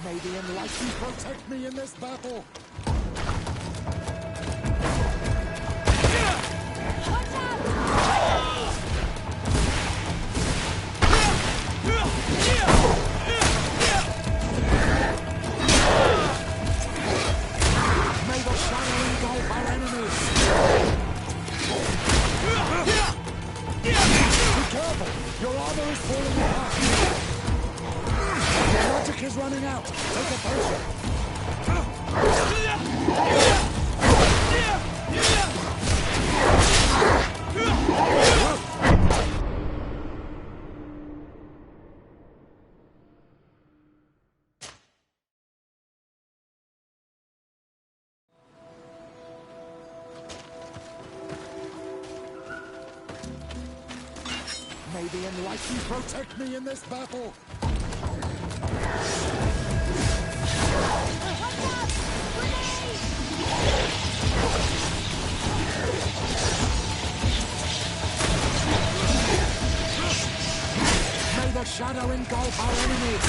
May the enlightened protect me in this battle! May the shadow engulf our enemies! Be careful! Your armor is falling apart! Your magic is running out! Take a potion! May the enlightened protect me in this battle! May the shadow engulf our enemies!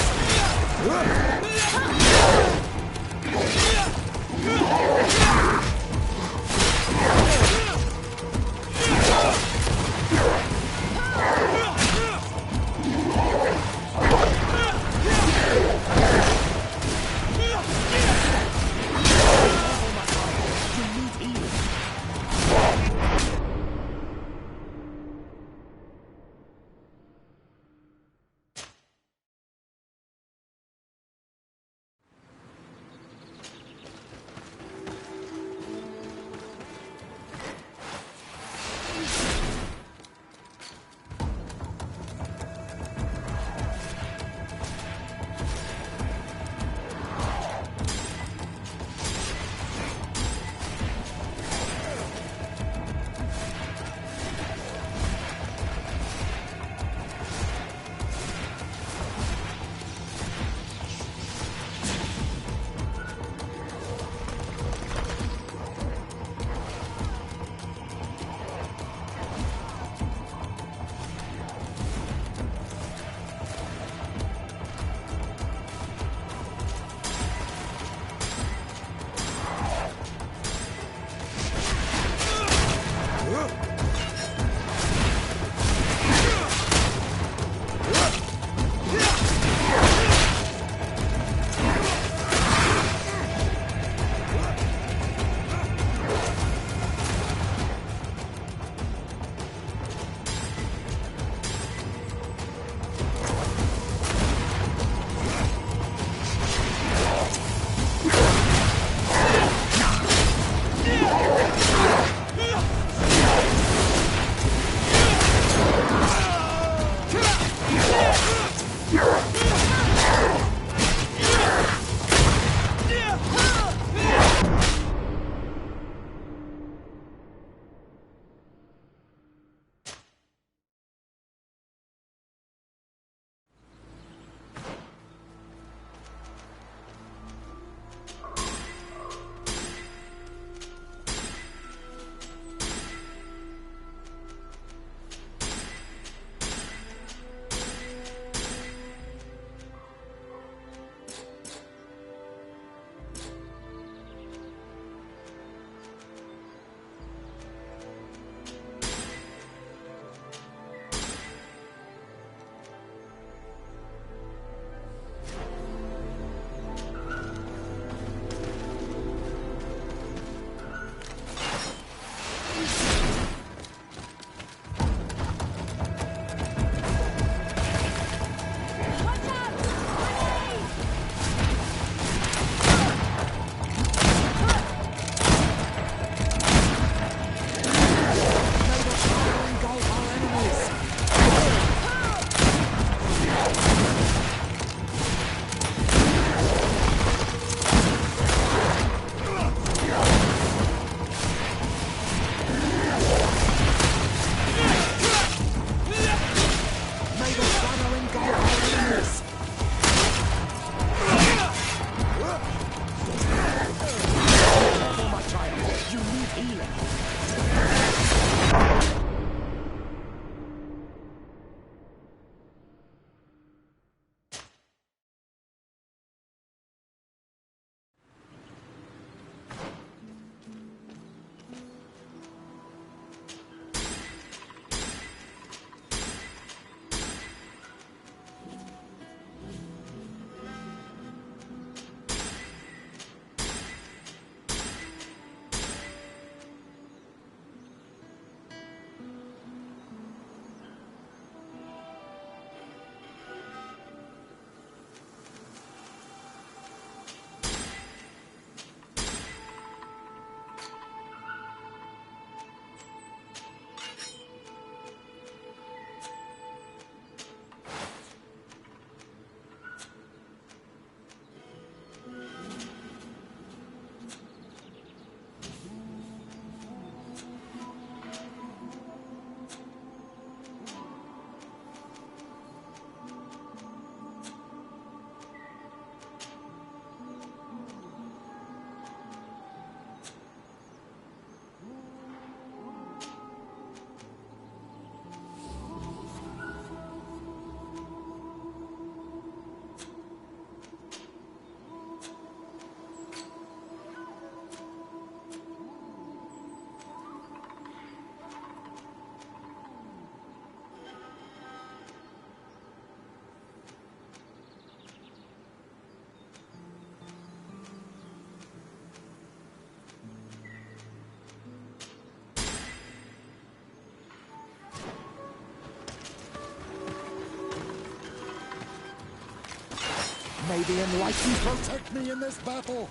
May the enlightened protect me in this battle!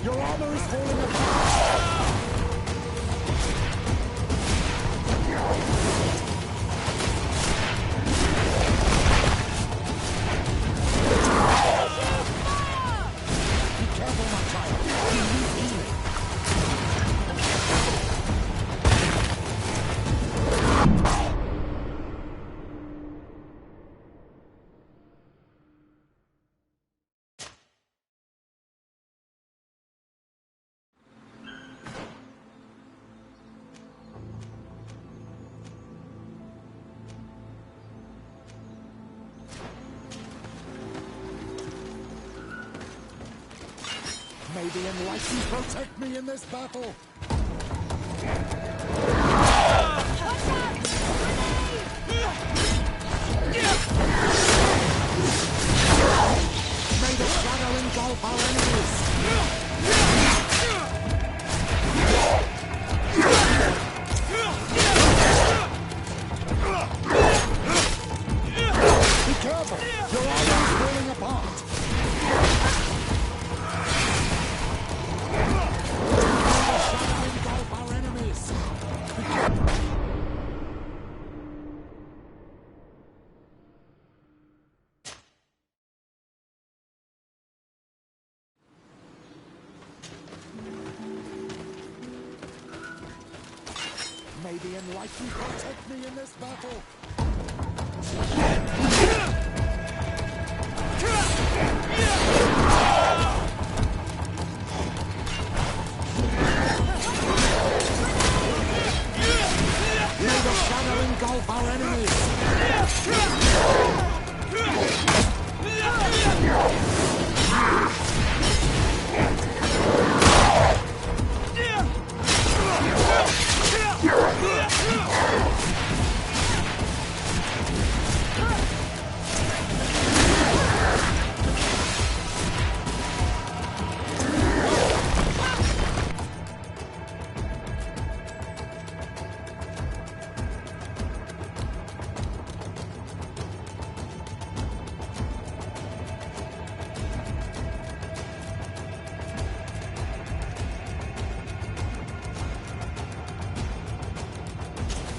Your armor is falling apart! Be careful, my child. You need healing. May the enlightened protect me in this battle! May the shadow engulf our enemies! Be careful! Your armor is falling apart! May the enlightened protect me in this battle! May the shadow engulf our enemies!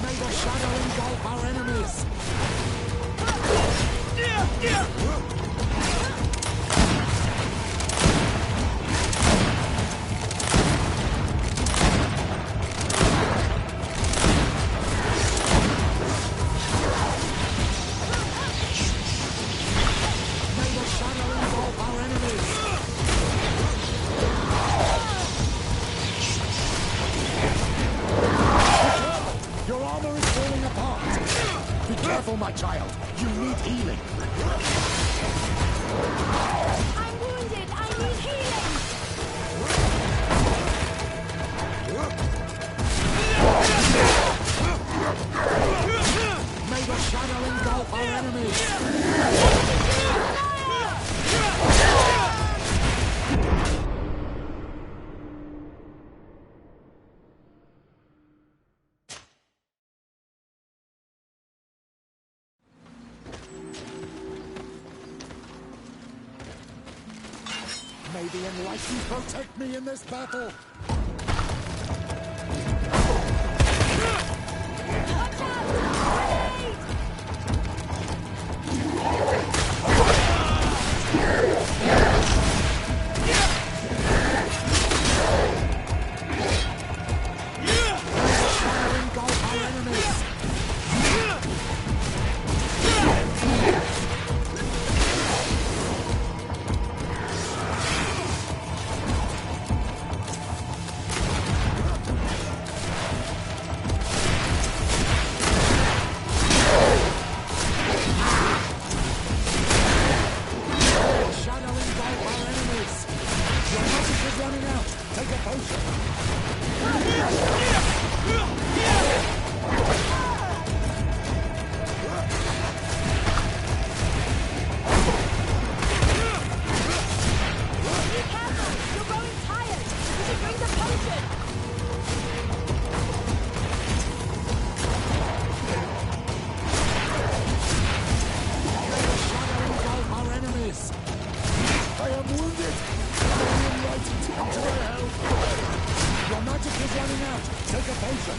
May the shadow engulf our enemies! May the shadow engulf our enemies! my child. You need healing. I'm wounded. I need healing. May the shadow engulf our enemies. May the enlightened protect me in this battle. Watch out! Grenade! Shadow engulf our enemies. Shadow engulf our enemies. Your magic is running out. Take a potion. Be careful! You're growing tired! You should drink the potion! Shadow engulf our enemies. I am wounded. May the enlightened come to my help. Your magic is running out. Take a potion.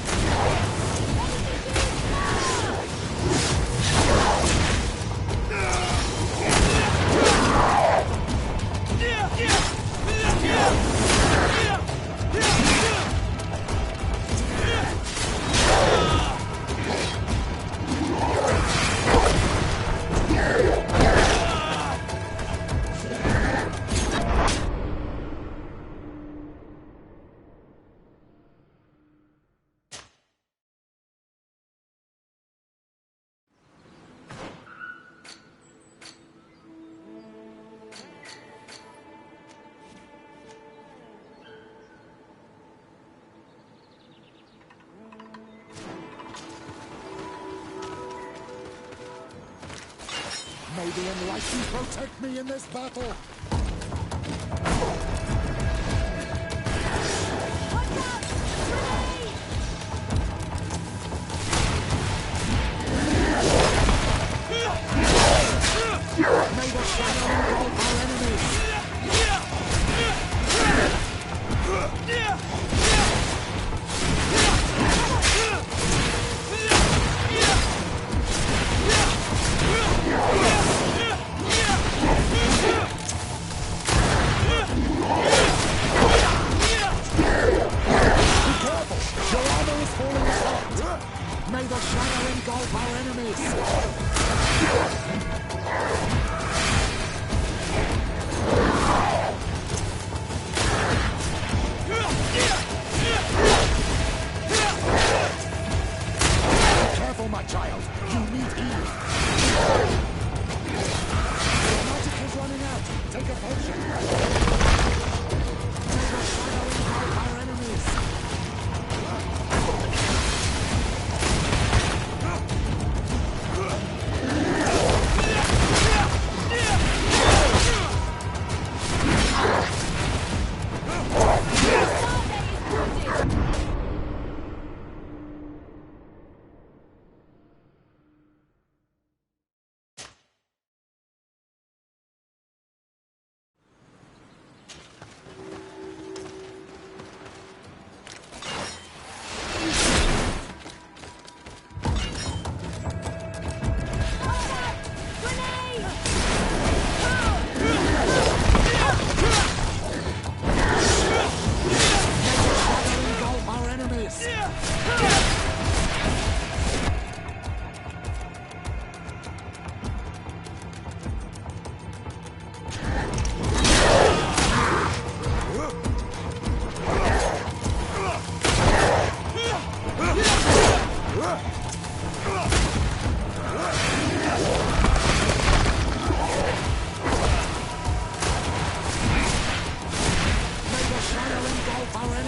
May the enlightened protect me in this battle. Watch out! Grenade! May the shadow engulf our enemies.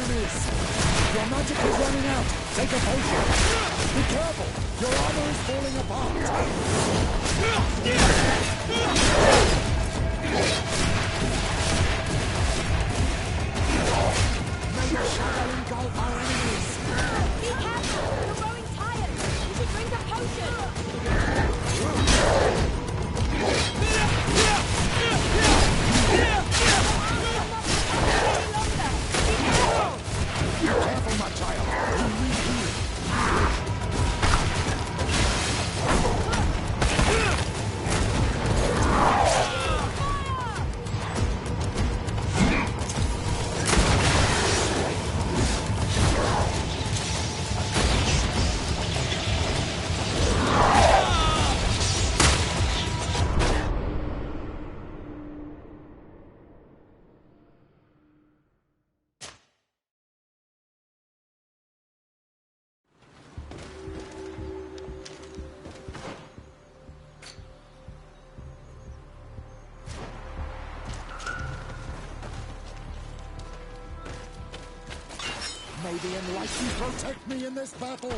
enemies! Your magic is running out! Take a potion! Be careful! Your armor is falling apart! May the shadow engulf our enemies! Be careful! You're growing tired! You should drink a potion! Be careful, my child! You need healing! May the Enlightened protect me in this battle!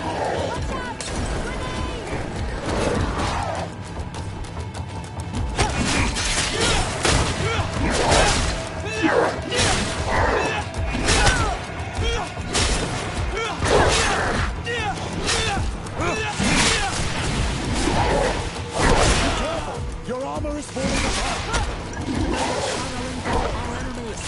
Watch out! Grenade! Be careful! Your armor is falling apart! May the shadow engulf our enemies!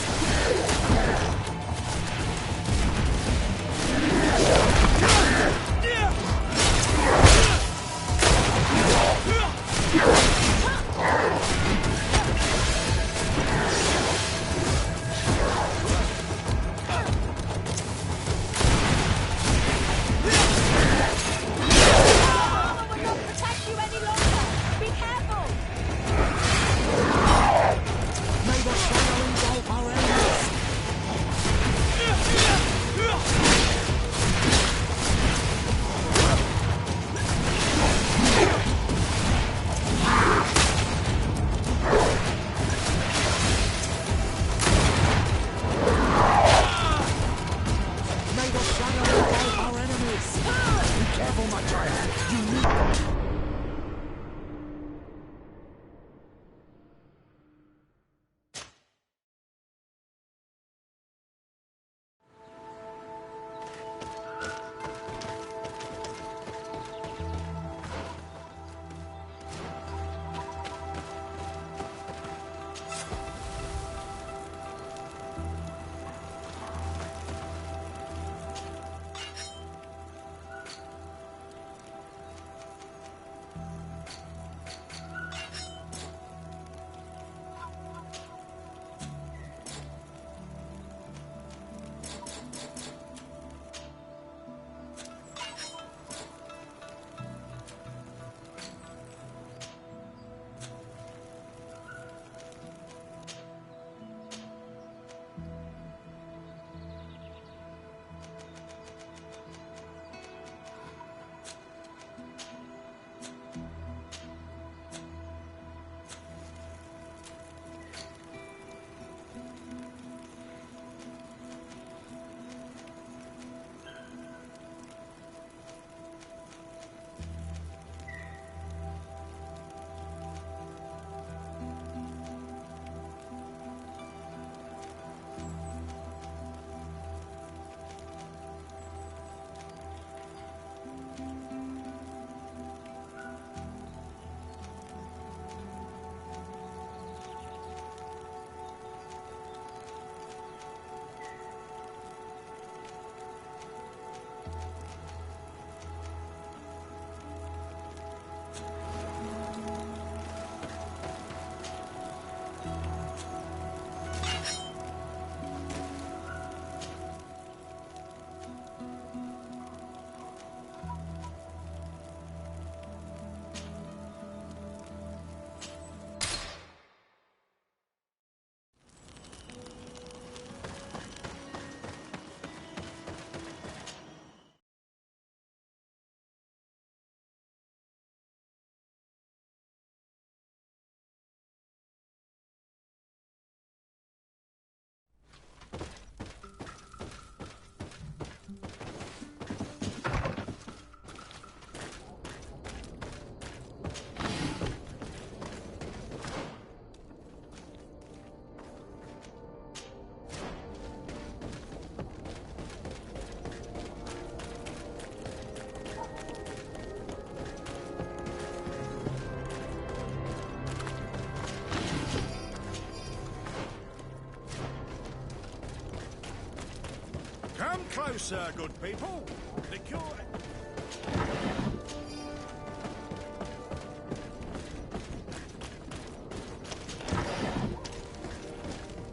closer, good people. The cure...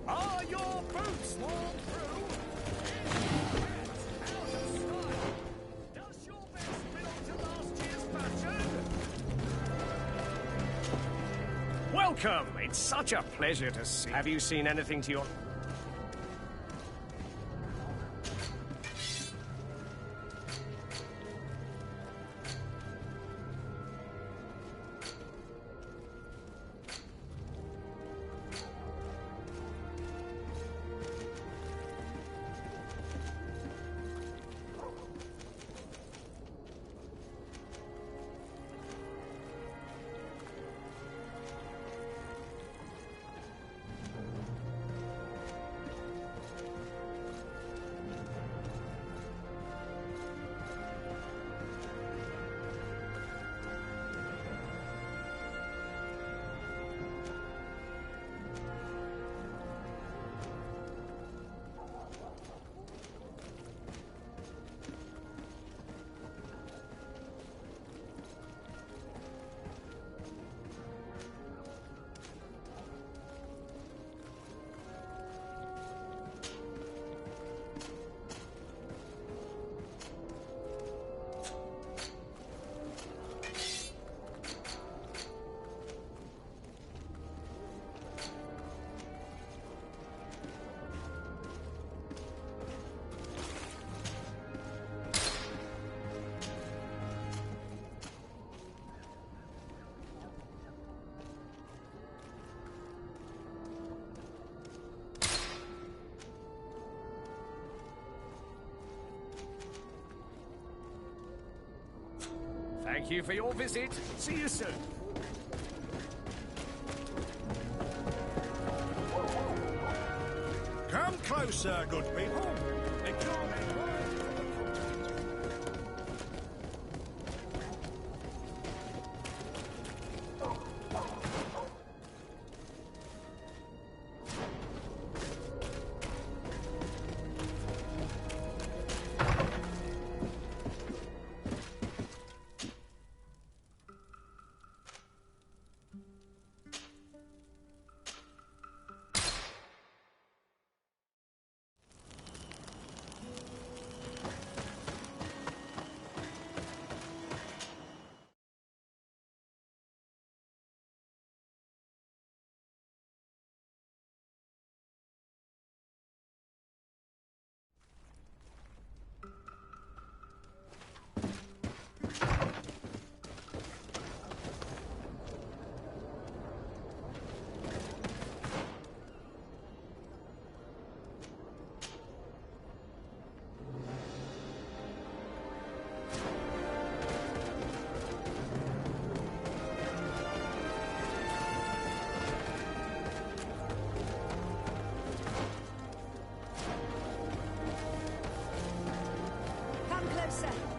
Are your boots worn through? Out of style. Does your vest belong to last year's fashion? Welcome! It's such a pleasure to see. Have you seen anything to your... Thank you for your visit. See you soon. Come closer, good people. The cure...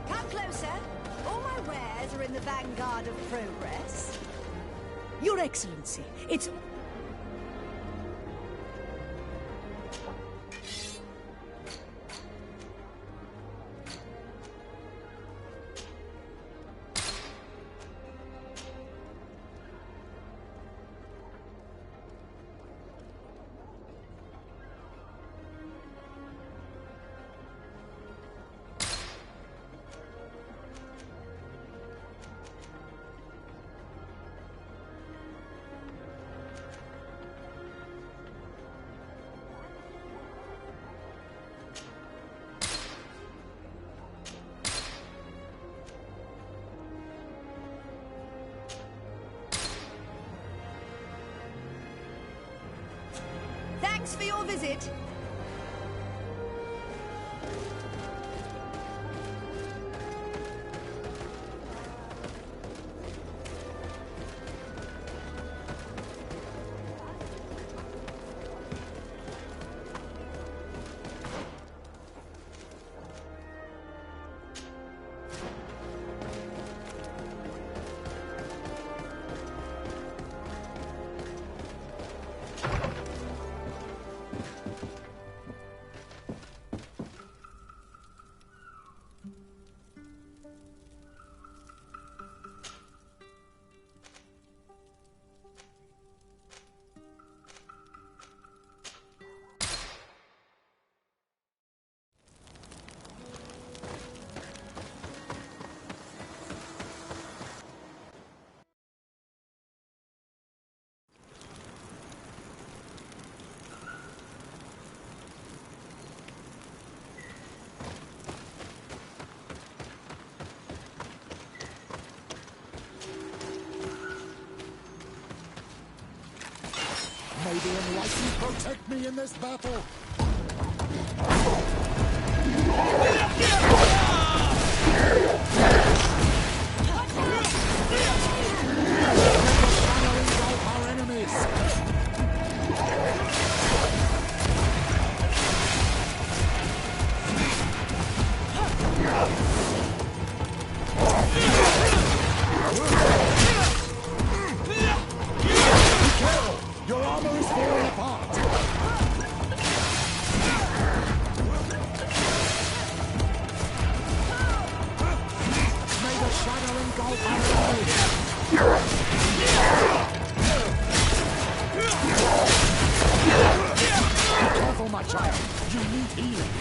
Come closer. All my wares are in the vanguard of progress. Your Excellency, it's... Thanks for your visit. enlightened protect me in this battle. Our enemies. Your armor is falling apart! May the shadow engulf our enemies! Be careful, my child! You need healing!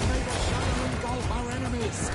May the shadow engulf our enemies!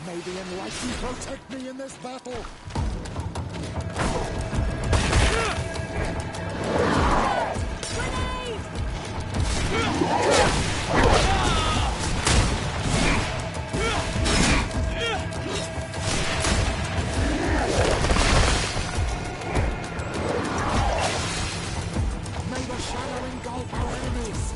May the enlightened protect me in this battle! May the shadow engulf our enemies!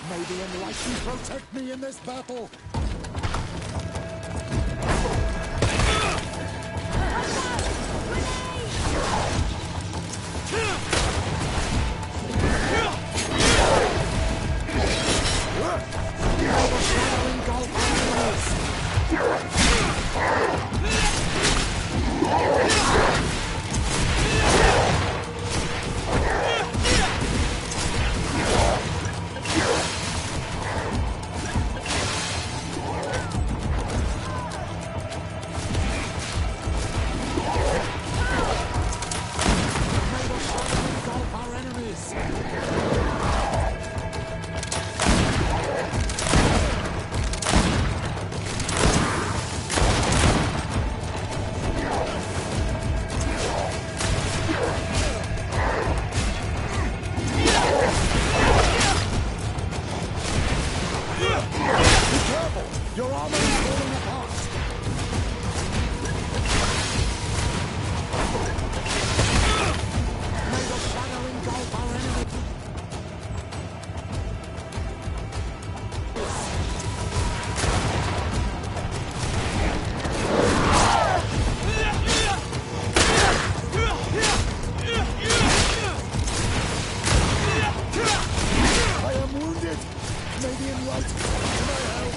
May the enlightened protect me in this battle! Your armor is falling apart! May the shadow engulf our enemy! I am wounded! May the enlightened come to my help!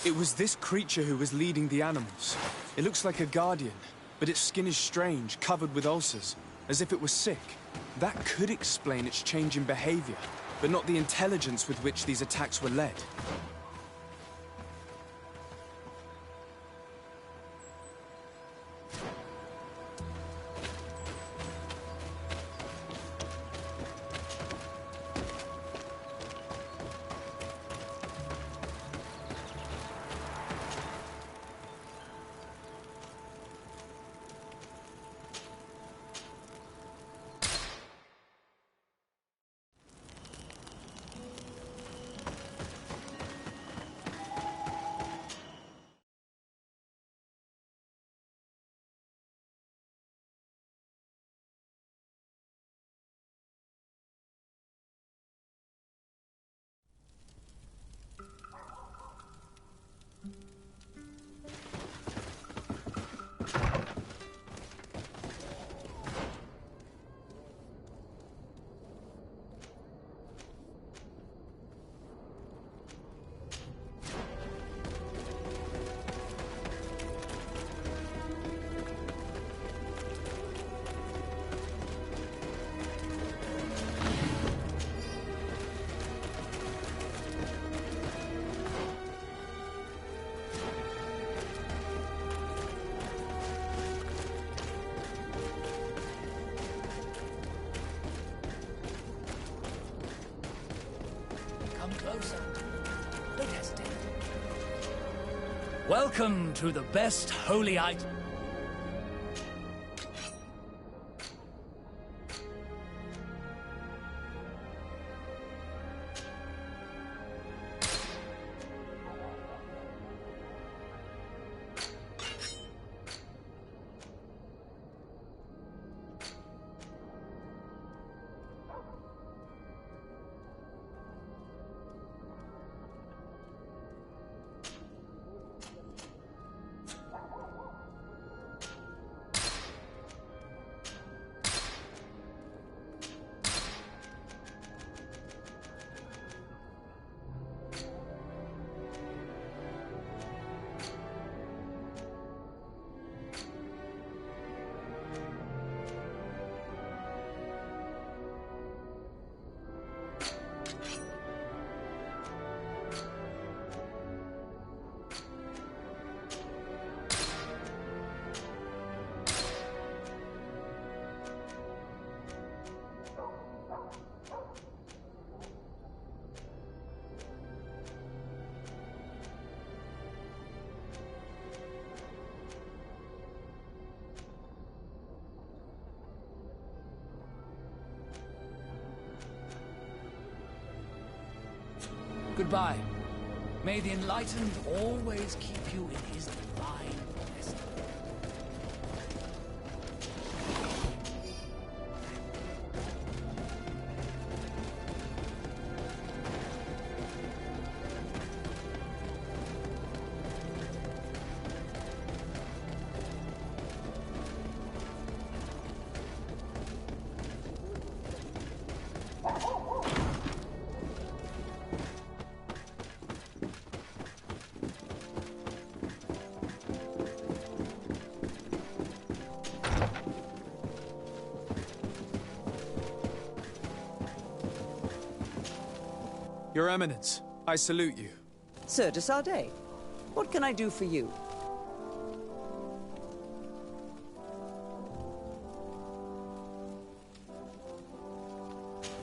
It was this creature who was leading the animals. It looks like a guardian, but its skin is strange, covered with ulcers, as if it was sick. That could explain its change in behavior, but not the intelligence with which these attacks were led. Closer. Don't hesitate. Welcome to the best holy item. Goodbye. May the Enlightened always keep you in his divine blessing. Your Eminence, I salute you. Sir de Sardet, what can I do for you?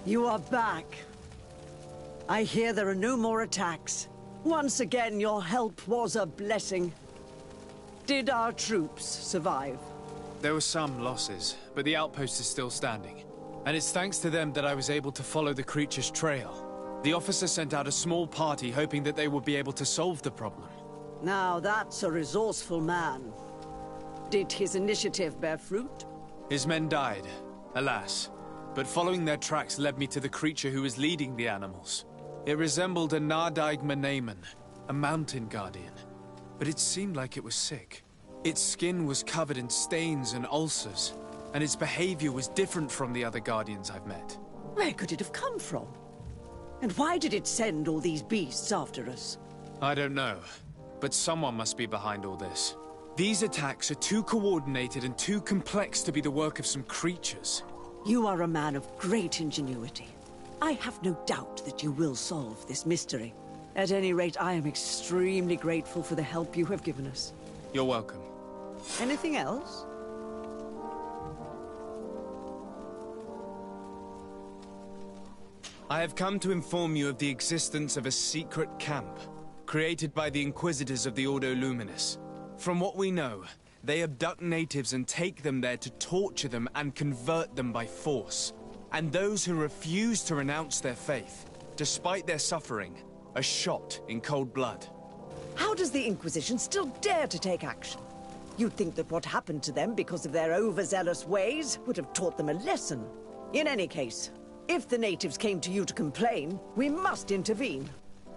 You are back. I hear there are no more attacks. Once again, your help was a blessing. Did our troops survive? There were some losses, but the outpost is still standing. And it's thanks to them that I was able to follow the creature's trail. The officer sent out a small party hoping that they would be able to solve the problem. Now that's a resourceful man. Did his initiative bear fruit? His men died, alas. But following their tracks led me to the creature who was leading the animals. It resembled a Nardaig Manaman, a mountain guardian. But it seemed like it was sick. Its skin was covered in stains and ulcers, and its behavior was different from the other guardians I've met. Where could it have come from? And why did it send all these beasts after us? I don't know. But someone must be behind all this. These attacks are too coordinated and too complex to be the work of some creatures. You are a man of great ingenuity. I have no doubt that you will solve this mystery. At any rate, I am extremely grateful for the help you have given us. You're welcome. Anything else? I have come to inform you of the existence of a secret camp, created by the Inquisitors of the Ordo Luminis. From what we know, they abduct natives and take them there to torture them and convert them by force. And those who refuse to renounce their faith, despite their suffering, are shot in cold blood. How does the Inquisition still dare to take action? You'd think that what happened to them because of their overzealous ways would have taught them a lesson. In any case, if the natives came to you to complain, we must intervene.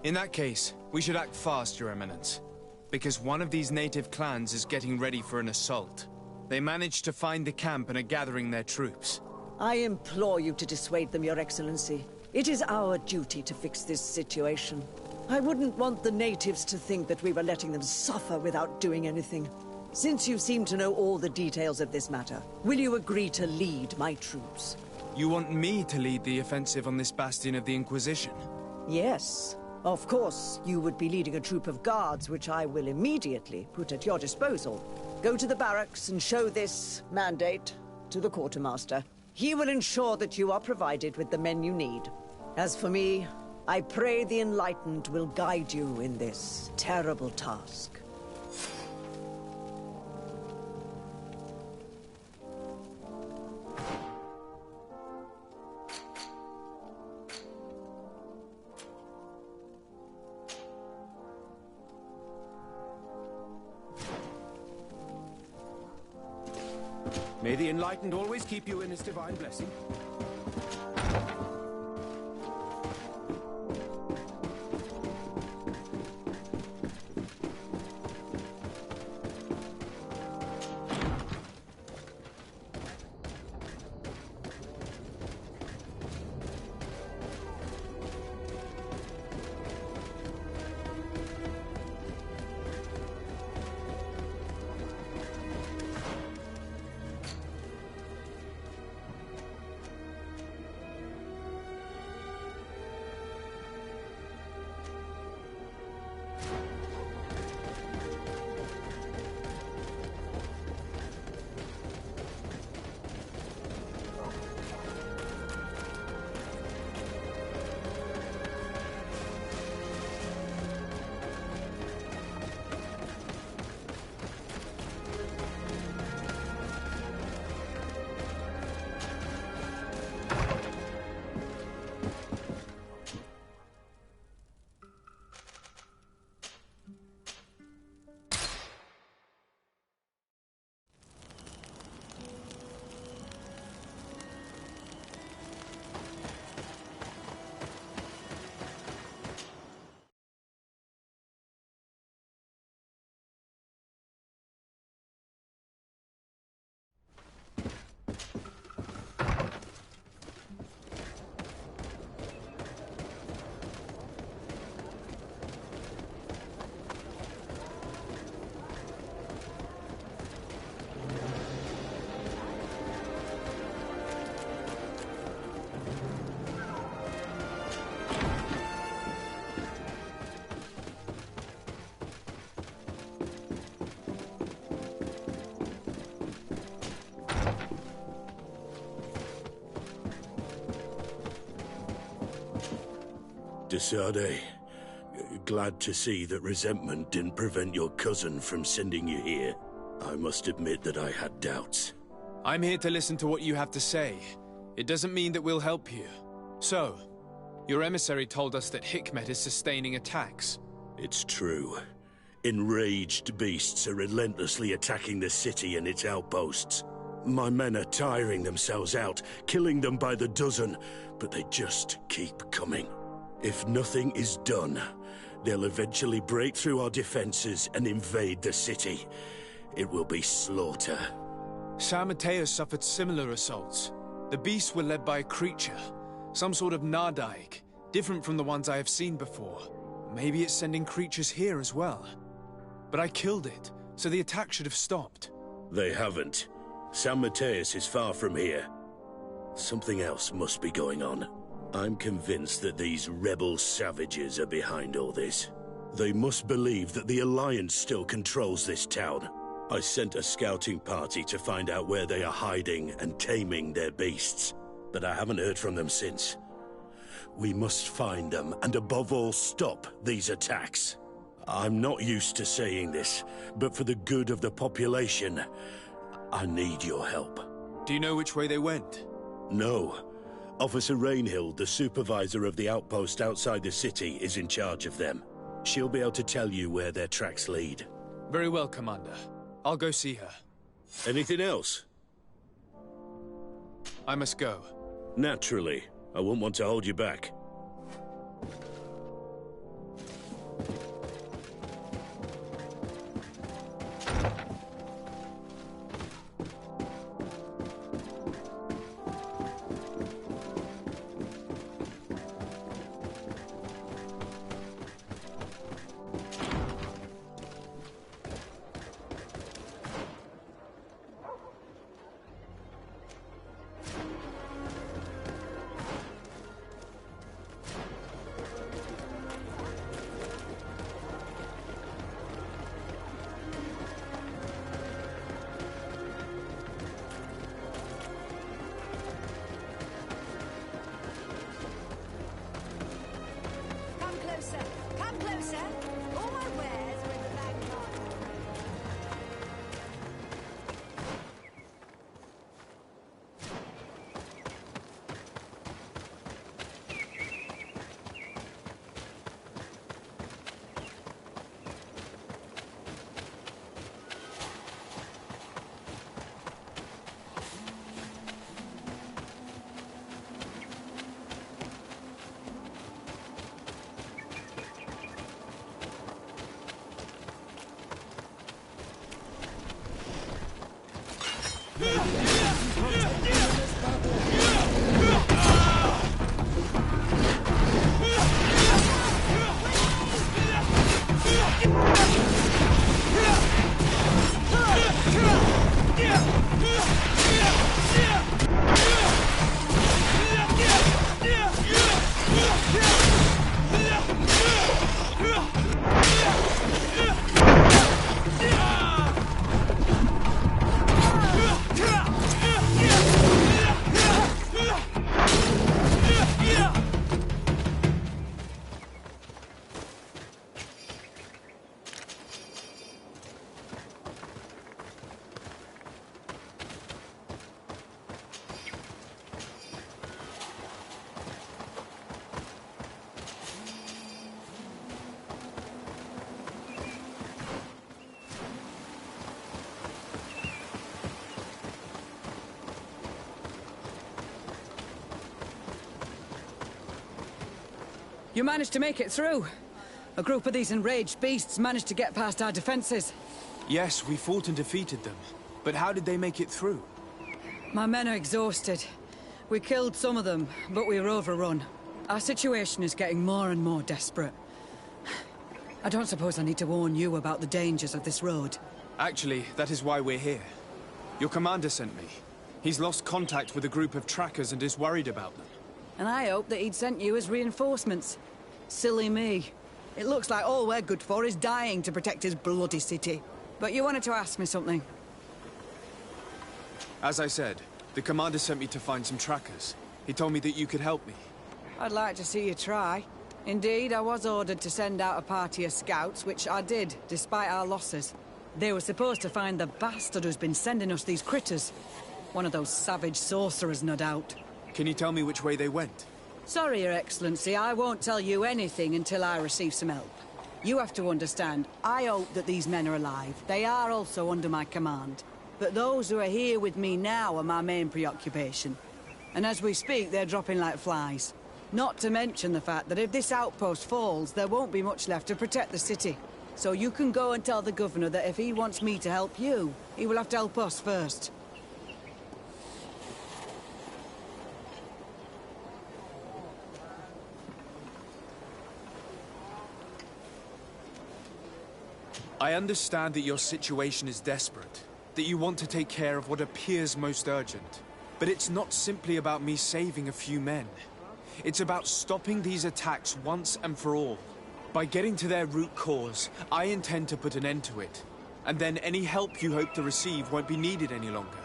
In that case, we should act fast, Your Eminence. Because one of these native clans is getting ready for an assault. They managed to find the camp and are gathering their troops. I implore you to dissuade them, Your Excellency. It is our duty to fix this situation. I wouldn't want the natives to think that we were letting them suffer without doing anything. Since you seem to know all the details of this matter, will you agree to lead my troops? You want me to lead the offensive on this bastion of the Inquisition? Yes. Of course, you would be leading a troop of guards, which I will immediately put at your disposal. Go to the barracks and show this mandate to the quartermaster. He will ensure that you are provided with the men you need. As for me, I pray the Enlightened will guide you in this terrible task. May the Enlightened always keep you in his divine blessing. Desade, glad to see that resentment didn't prevent your cousin from sending you here. I must admit that I had doubts. I'm here to listen to what you have to say. It doesn't mean that we'll help you. So, your emissary told us that Hikmet is sustaining attacks. It's true. Enraged beasts are relentlessly attacking the city and its outposts. My men are tiring themselves out, killing them by the dozen, but they just keep coming. If nothing is done, they'll eventually break through our defenses and invade the city. It will be slaughter. San Mateo suffered similar assaults. The beasts were led by a creature, some sort of Nardaig, different from the ones I have seen before. Maybe it's sending creatures here as well. But I killed it, so the attack should have stopped. They haven't. San Mateus is far from here. Something else must be going on. I'm convinced that these rebel savages are behind all this. They must believe that the Alliance still controls this town. I sent a scouting party to find out where they are hiding and taming their beasts, but I haven't heard from them since. We must find them, and above all, stop these attacks. I'm not used to saying this, but for the good of the population, I need your help. Do you know which way they went? No. Officer Rainhill, the supervisor of the outpost outside the city, is in charge of them. She'll be able to tell you where their tracks lead. Very well, Commander. I'll go see her. Anything else? I must go. Naturally. I wouldn't want to hold you back. Come closer. All my wares are in the vanguard. You managed to make it through. A group of these enraged beasts managed to get past our defenses. Yes, we fought and defeated them. But how did they make it through? My men are exhausted. We killed some of them, but we were overrun. Our situation is getting more and more desperate. I don't suppose I need to warn you about the dangers of this road. Actually, that is why we're here. Your commander sent me. He's lost contact with a group of trackers and is worried about them. And I hoped that he'd sent you as reinforcements. Silly me. It looks like all we're good for is dying to protect his bloody city. But you wanted to ask me something. As I said, the commander sent me to find some trackers. He told me that you could help me. I'd like to see you try. Indeed, I was ordered to send out a party of scouts, which I did, despite our losses. They were supposed to find the bastard who's been sending us these critters. One of those savage sorcerers, no doubt. Can you tell me which way they went? Sorry, Your Excellency, I won't tell you anything until I receive some help. You have to understand, I hope that these men are alive. They are also under my command. But those who are here with me now are my main preoccupation. And as we speak, they're dropping like flies. Not to mention the fact that if this outpost falls, there won't be much left to protect the city. So you can go and tell the governor that if he wants me to help you, he will have to help us first. I understand that your situation is desperate, that you want to take care of what appears most urgent. But it's not simply about me saving a few men. It's about stopping these attacks once and for all. By getting to their root cause, I intend to put an end to it. And then any help you hope to receive won't be needed any longer.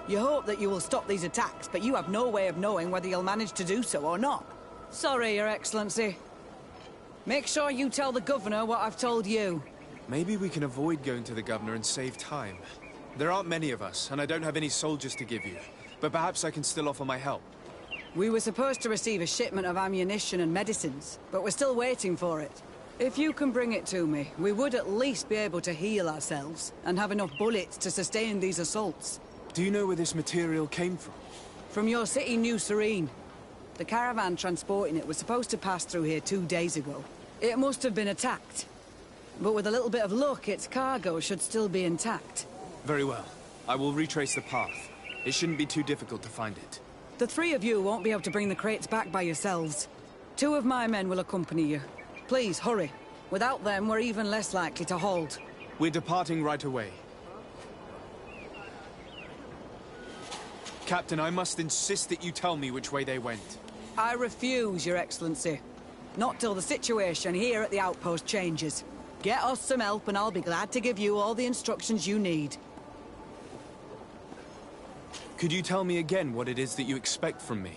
You hope that you will stop these attacks, but you have no way of knowing whether you'll manage to do so or not. Sorry, Your Excellency. Make sure you tell the Governor what I've told you. Maybe we can avoid going to the Governor and save time. There aren't many of us, and I don't have any soldiers to give you. But perhaps I can still offer my help. We were supposed to receive a shipment of ammunition and medicines, but we're still waiting for it. If you can bring it to me, we would at least be able to heal ourselves and have enough bullets to sustain these assaults. Do you know where this material came from? From your city, New Serene. The caravan transporting it was supposed to pass through here 2 days ago. It must have been attacked. But with a little bit of luck, its cargo should still be intact. Very well. I will retrace the path. It shouldn't be too difficult to find it. The 3 of you won't be able to bring the crates back by yourselves. 2 of my men will accompany you. Please, hurry. Without them, we're even less likely to hold. We're departing right away. Captain, I must insist that you tell me which way they went. I refuse, Your Excellency. Not till the situation here at the outpost changes. Get us some help and I'll be glad to give you all the instructions you need. Could you tell me again what it is that you expect from me?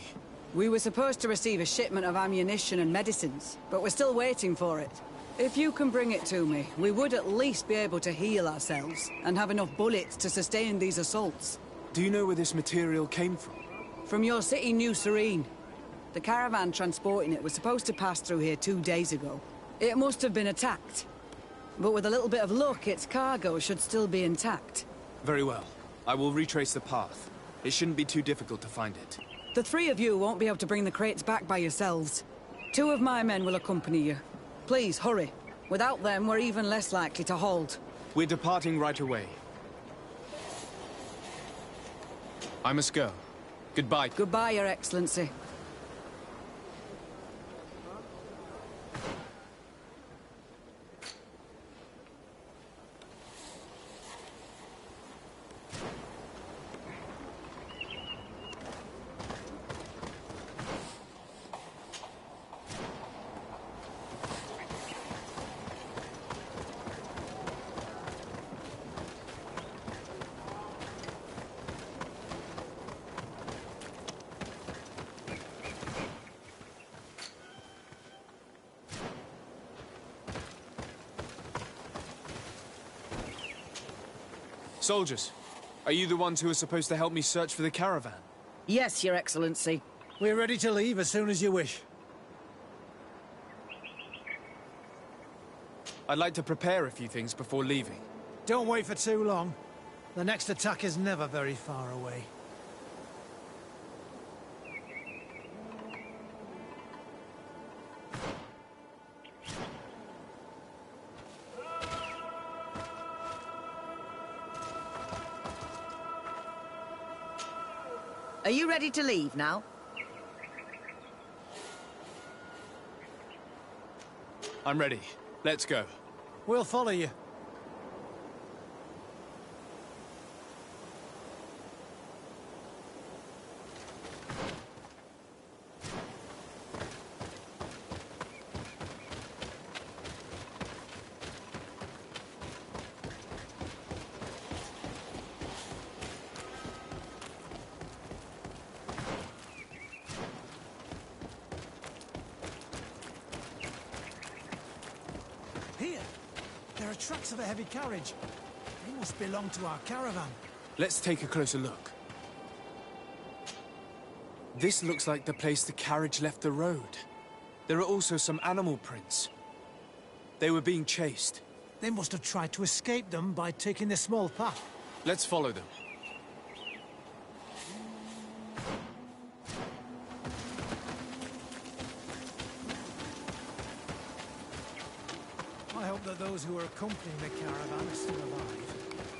We were supposed to receive a shipment of ammunition and medicines, but we're still waiting for it. If you can bring it to me, we would at least be able to heal ourselves and have enough bullets to sustain these assaults. Do you know where this material came from? From your city, New Serene. The caravan transporting it was supposed to pass through here 2 days ago. It must have been attacked. But with a little bit of luck, its cargo should still be intact. Very well. I will retrace the path. It shouldn't be too difficult to find it. The 3 of you won't be able to bring the crates back by yourselves. 2 of my men will accompany you. Please, hurry. Without them, we're even less likely to hold. We're departing right away. I must go. Goodbye. Goodbye, Your Excellency. Soldiers, are you the ones who are supposed to help me search for the caravan? Yes, Your Excellency. We're ready to leave as soon as you wish. I'd like to prepare a few things before leaving. Don't wait for too long. The next attack is never very far away. Are you ready to leave now? I'm ready. Let's go. We'll follow you. Here! There are tracks of a heavy carriage. They must belong to our caravan. Let's take a closer look. This looks like the place the carriage left the road. There are also some animal prints. They were being chased. They must have tried to escape them by taking this small path. Let's follow them. I hope that those who are accompanying the caravan are still alive.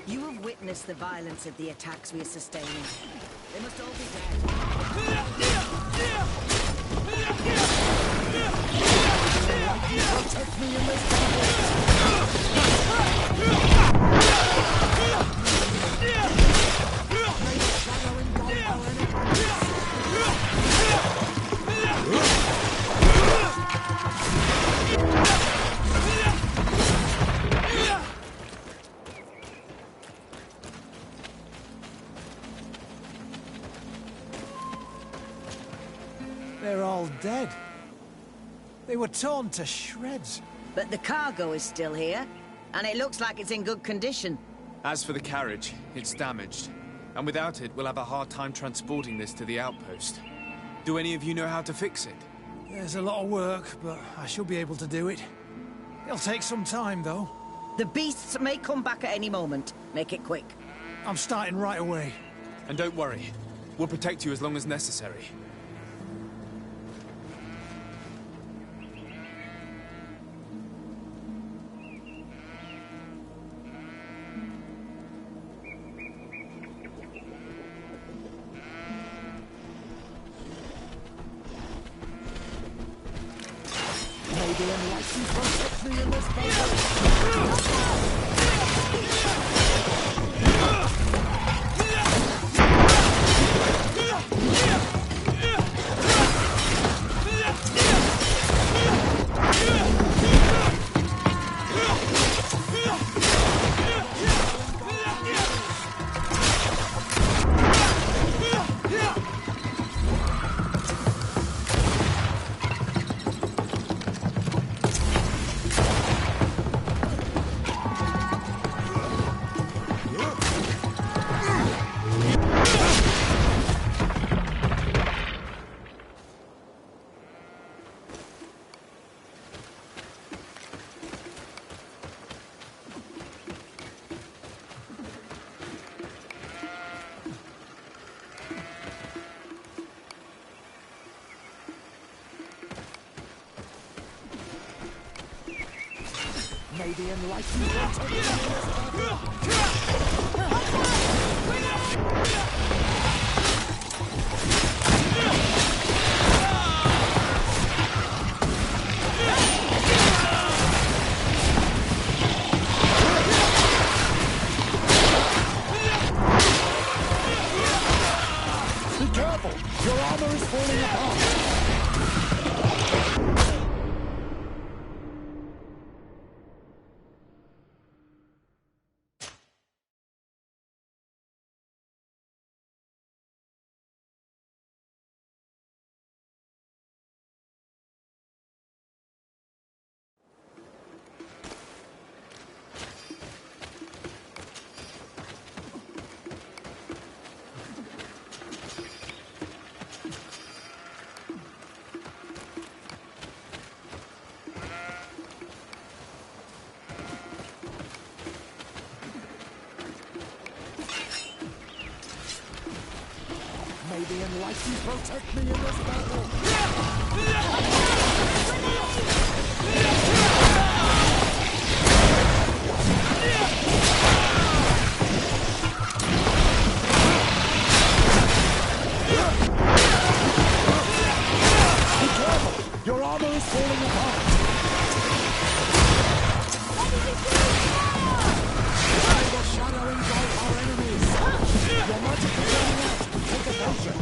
You have witnessed the violence of the attacks we are sustaining. They must all be dead. Protect me in this battle! dead. They were torn to shreds. But the cargo is still here, and it looks like it's in good condition. As for the carriage, it's damaged. And without it, we'll have a hard time transporting this to the outpost. Do any of you know how to fix it? There's a lot of work, but I should be able to do it. It'll take some time, though. The beasts may come back at any moment. Make it quick. I'm starting right away. And don't worry, we'll protect you as long as necessary. Maybe enlightened protect me in this battle. May the enlightened protect me in this Be careful! Your armor is falling apart! May the enlightened protect me in this battle! Be careful! Your armor is falling apart! May the shadow engulf our enemies! Your magic is running out! Take a potion!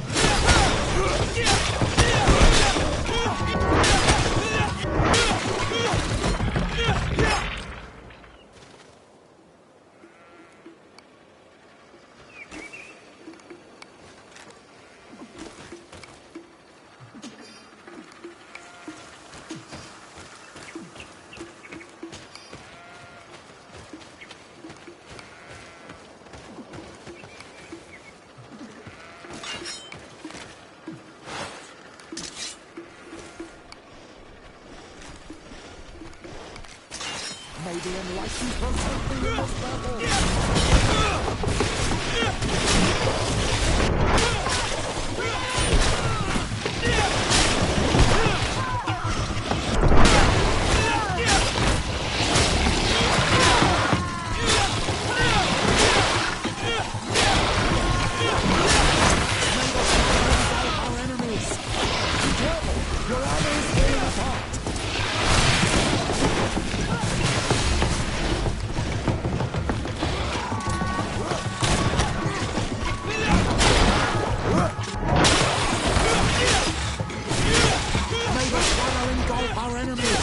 May the enlightened protect me in this battle! Our enemies! Be careful! Your armor is falling apart! Our enemies!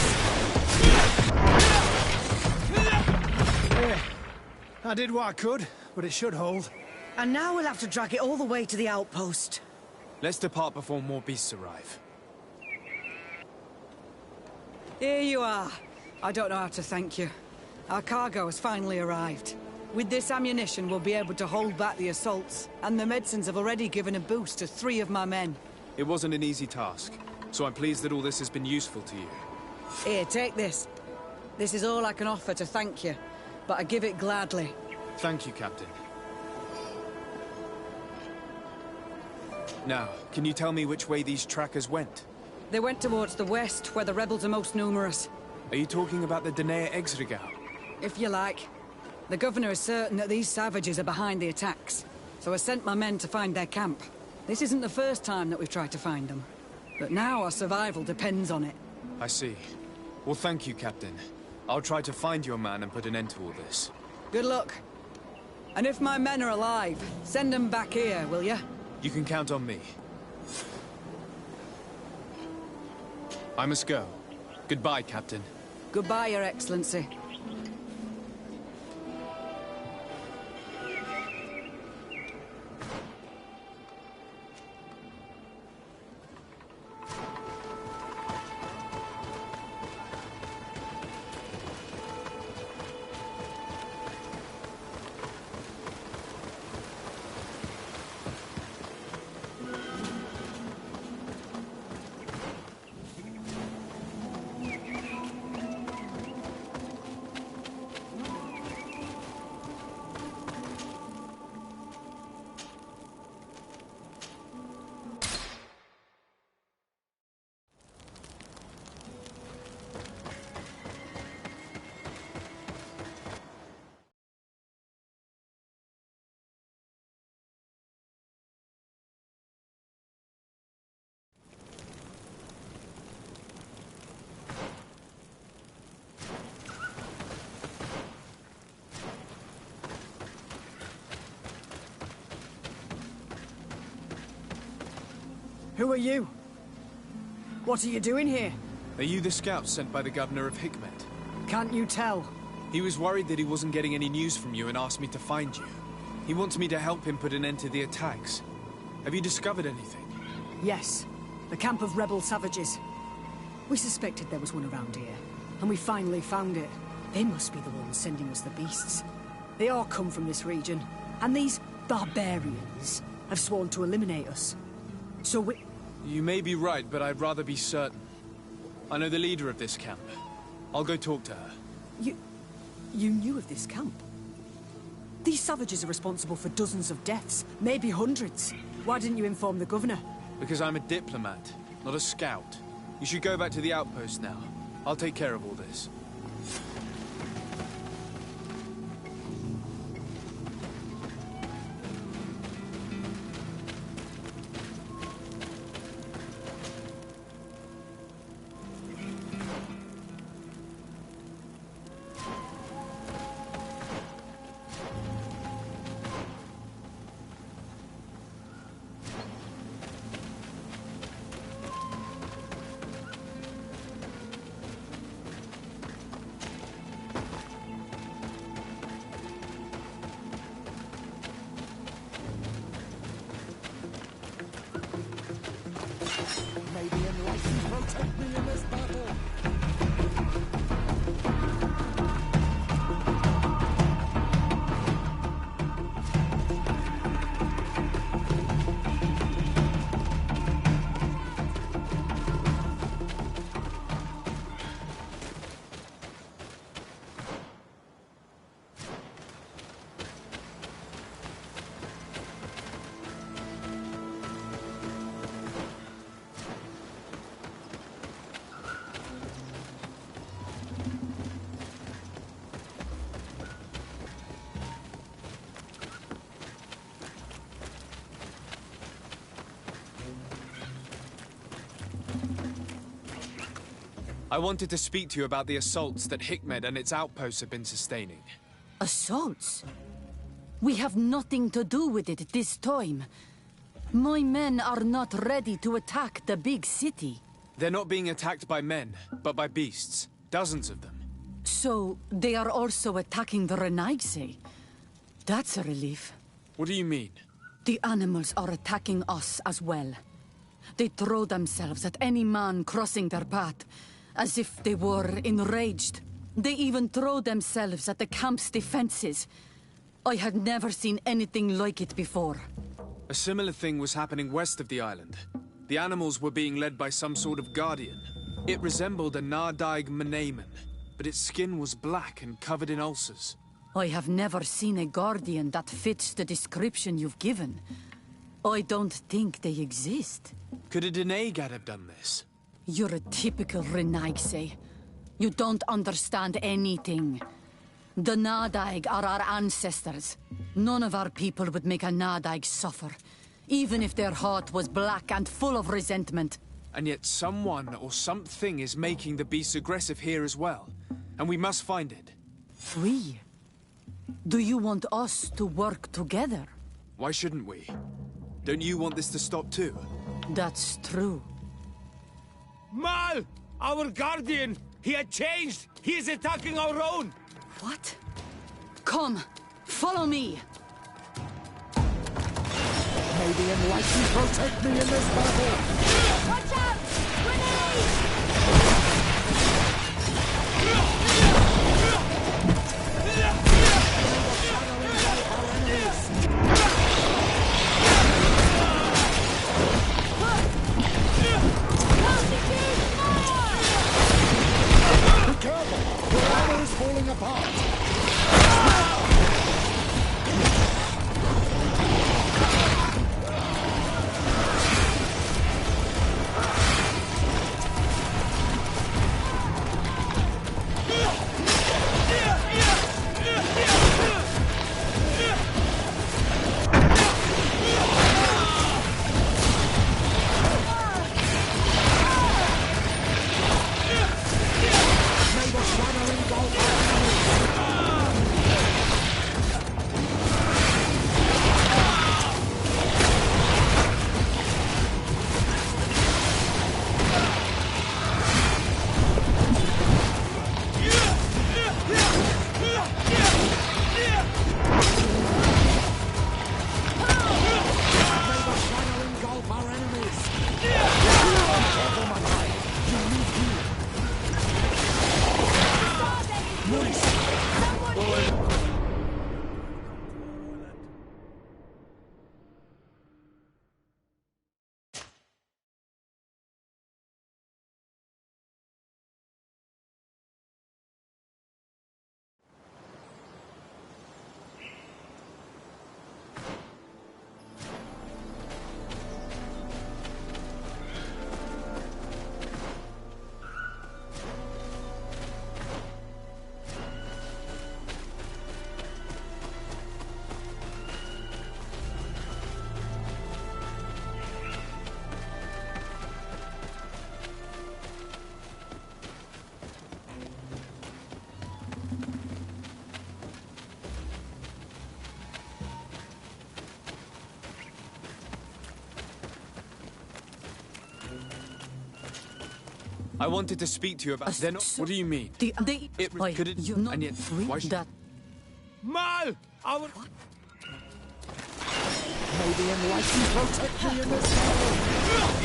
I did what I could, but it should hold. And now we'll have to drag it all the way to the outpost. Let's depart before more beasts arrive. Here you are. I don't know how to thank you. Our cargo has finally arrived. With this ammunition, we'll be able to hold back the assaults, and the medicines have already given a boost to 3 of my men. It wasn't an easy task, so I'm pleased that all this has been useful to you. Here, take this. This is all I can offer to thank you, but I give it gladly. Thank you, Captain. Now, can you tell me which way these trackers went? They went towards the west, where the rebels are most numerous. Are you talking about the Danea Exregau? If you like. The governor is certain that these savages are behind the attacks, so I sent my men to find their camp. This isn't the first time that we've tried to find them, but now our survival depends on it. I see. Well, thank you, Captain. I'll try to find your man and put an end to all this. Good luck. And if my men are alive, send them back here, will you? You can count on me. I must go. Goodbye, Captain. Goodbye, Your Excellency. Who are you? What are you doing here? Are you the scout sent by the governor of Hikmet? Can't you tell? He was worried that he wasn't getting any news from you and asked me to find you. He wants me to help him put an end to the attacks. Have you discovered anything? Yes. The camp of rebel savages. We suspected there was one around here, and we finally found it. They must be the ones sending us the beasts. They all come from this region, and these barbarians have sworn to eliminate us. So we... You may be right, but I'd rather be certain. I know the leader of this camp. I'll go talk to her. You knew of this camp? These savages are responsible for dozens of deaths, maybe hundreds. Why didn't you inform the governor? Because I'm a diplomat, not a scout. You should go back to the outpost now. I'll take care of all this. Maybe enlightened protect me in this battle. I wanted to speak to you about the assaults that Hikmet and its outposts have been sustaining. Assaults? We have nothing to do with it this time. My men are not ready to attack the big city. They're not being attacked by men, but by beasts. Dozens of them. So, they are also attacking the Renaigse. That's a relief. What do you mean? The animals are attacking us as well. They throw themselves at any man crossing their path, as if they were enraged. They even throw themselves at the camp's defenses. I had never seen anything like it before. A similar thing was happening west of the island. The animals were being led by some sort of guardian. It resembled a Nardaig Menamen, but its skin was black and covered in ulcers. I have never seen a guardian that fits the description you've given. I don't think they exist. Could a Denaigad have done this? You're a typical Renaigse. You don't understand anything. The Nardaig are our ancestors. None of our people would make a Nardaig suffer, even if their heart was black and full of resentment. And yet someone or something is making the beasts aggressive here as well. And we must find it. We? Do you want us to work together? Why shouldn't we? Don't you want this to stop too? That's true. Mal! Our guardian! He had changed! He is attacking our own! What? Come! Follow me! May the Enlightened protect me in this battle! Watch out! Grenade! Be careful! Your armor is falling apart! I wanted to speak to you about... They're not... What do you mean? Could it... You not and yet... Why should... that... Mal! Our... May the Enlightened protect me in this battle!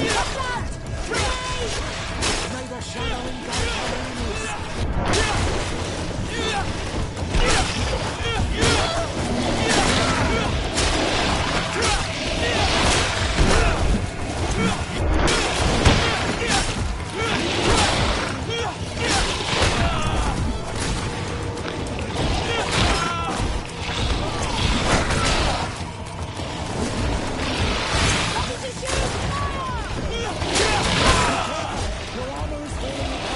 Watch out! Grenade! May the shadow engulf our enemies! Your armor is falling apart!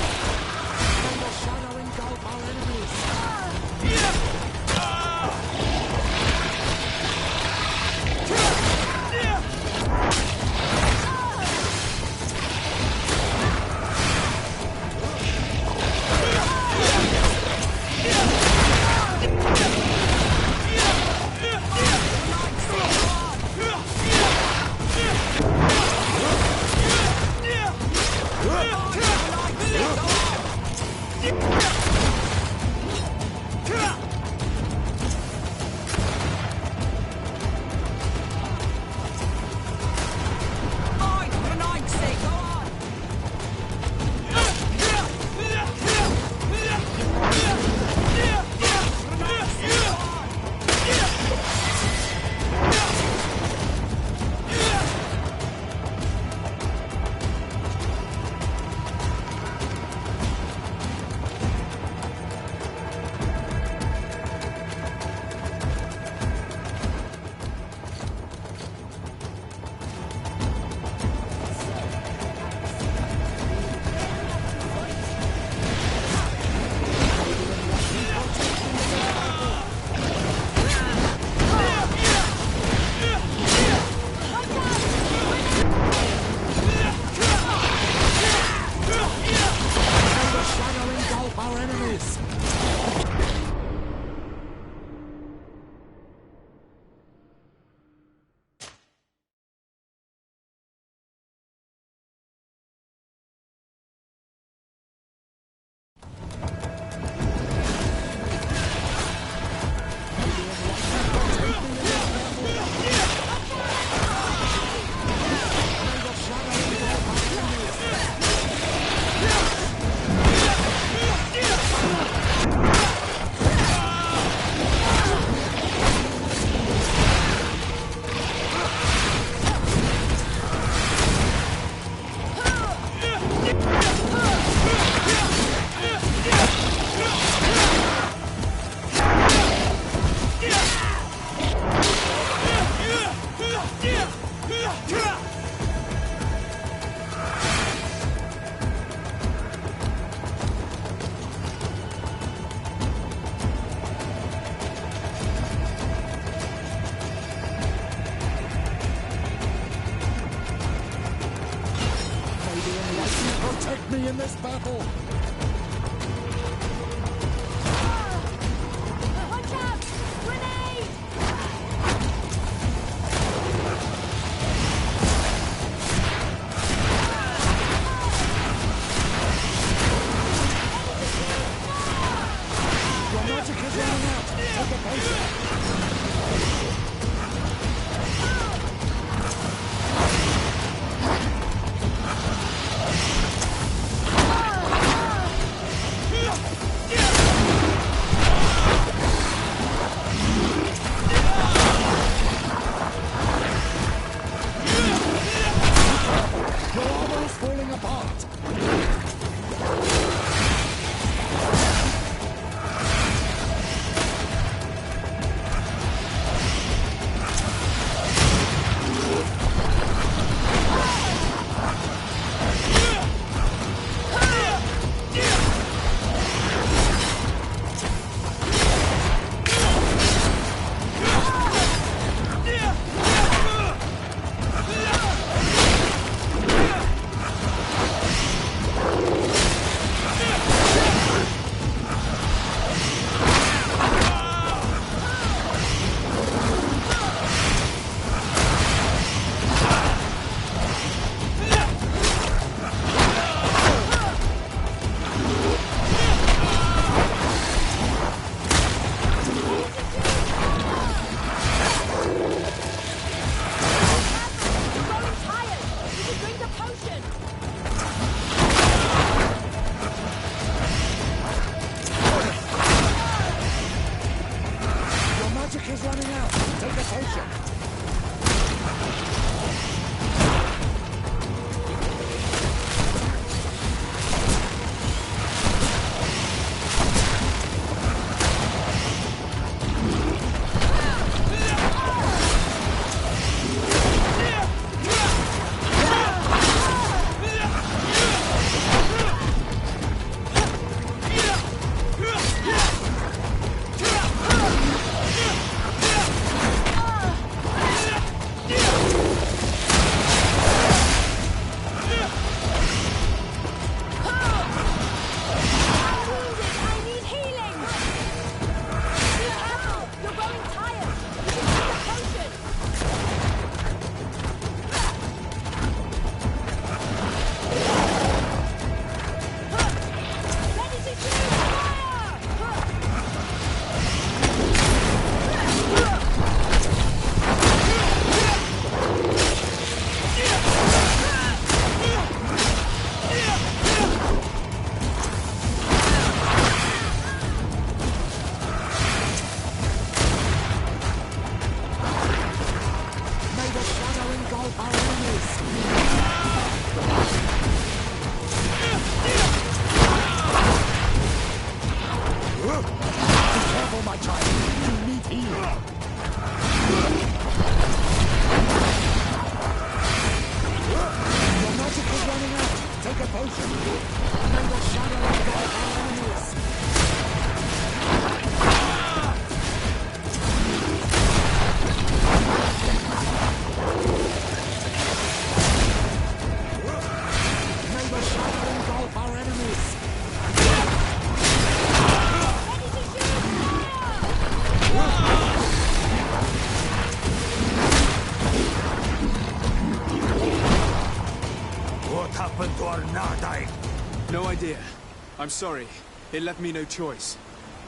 I'm sorry. It left me no choice.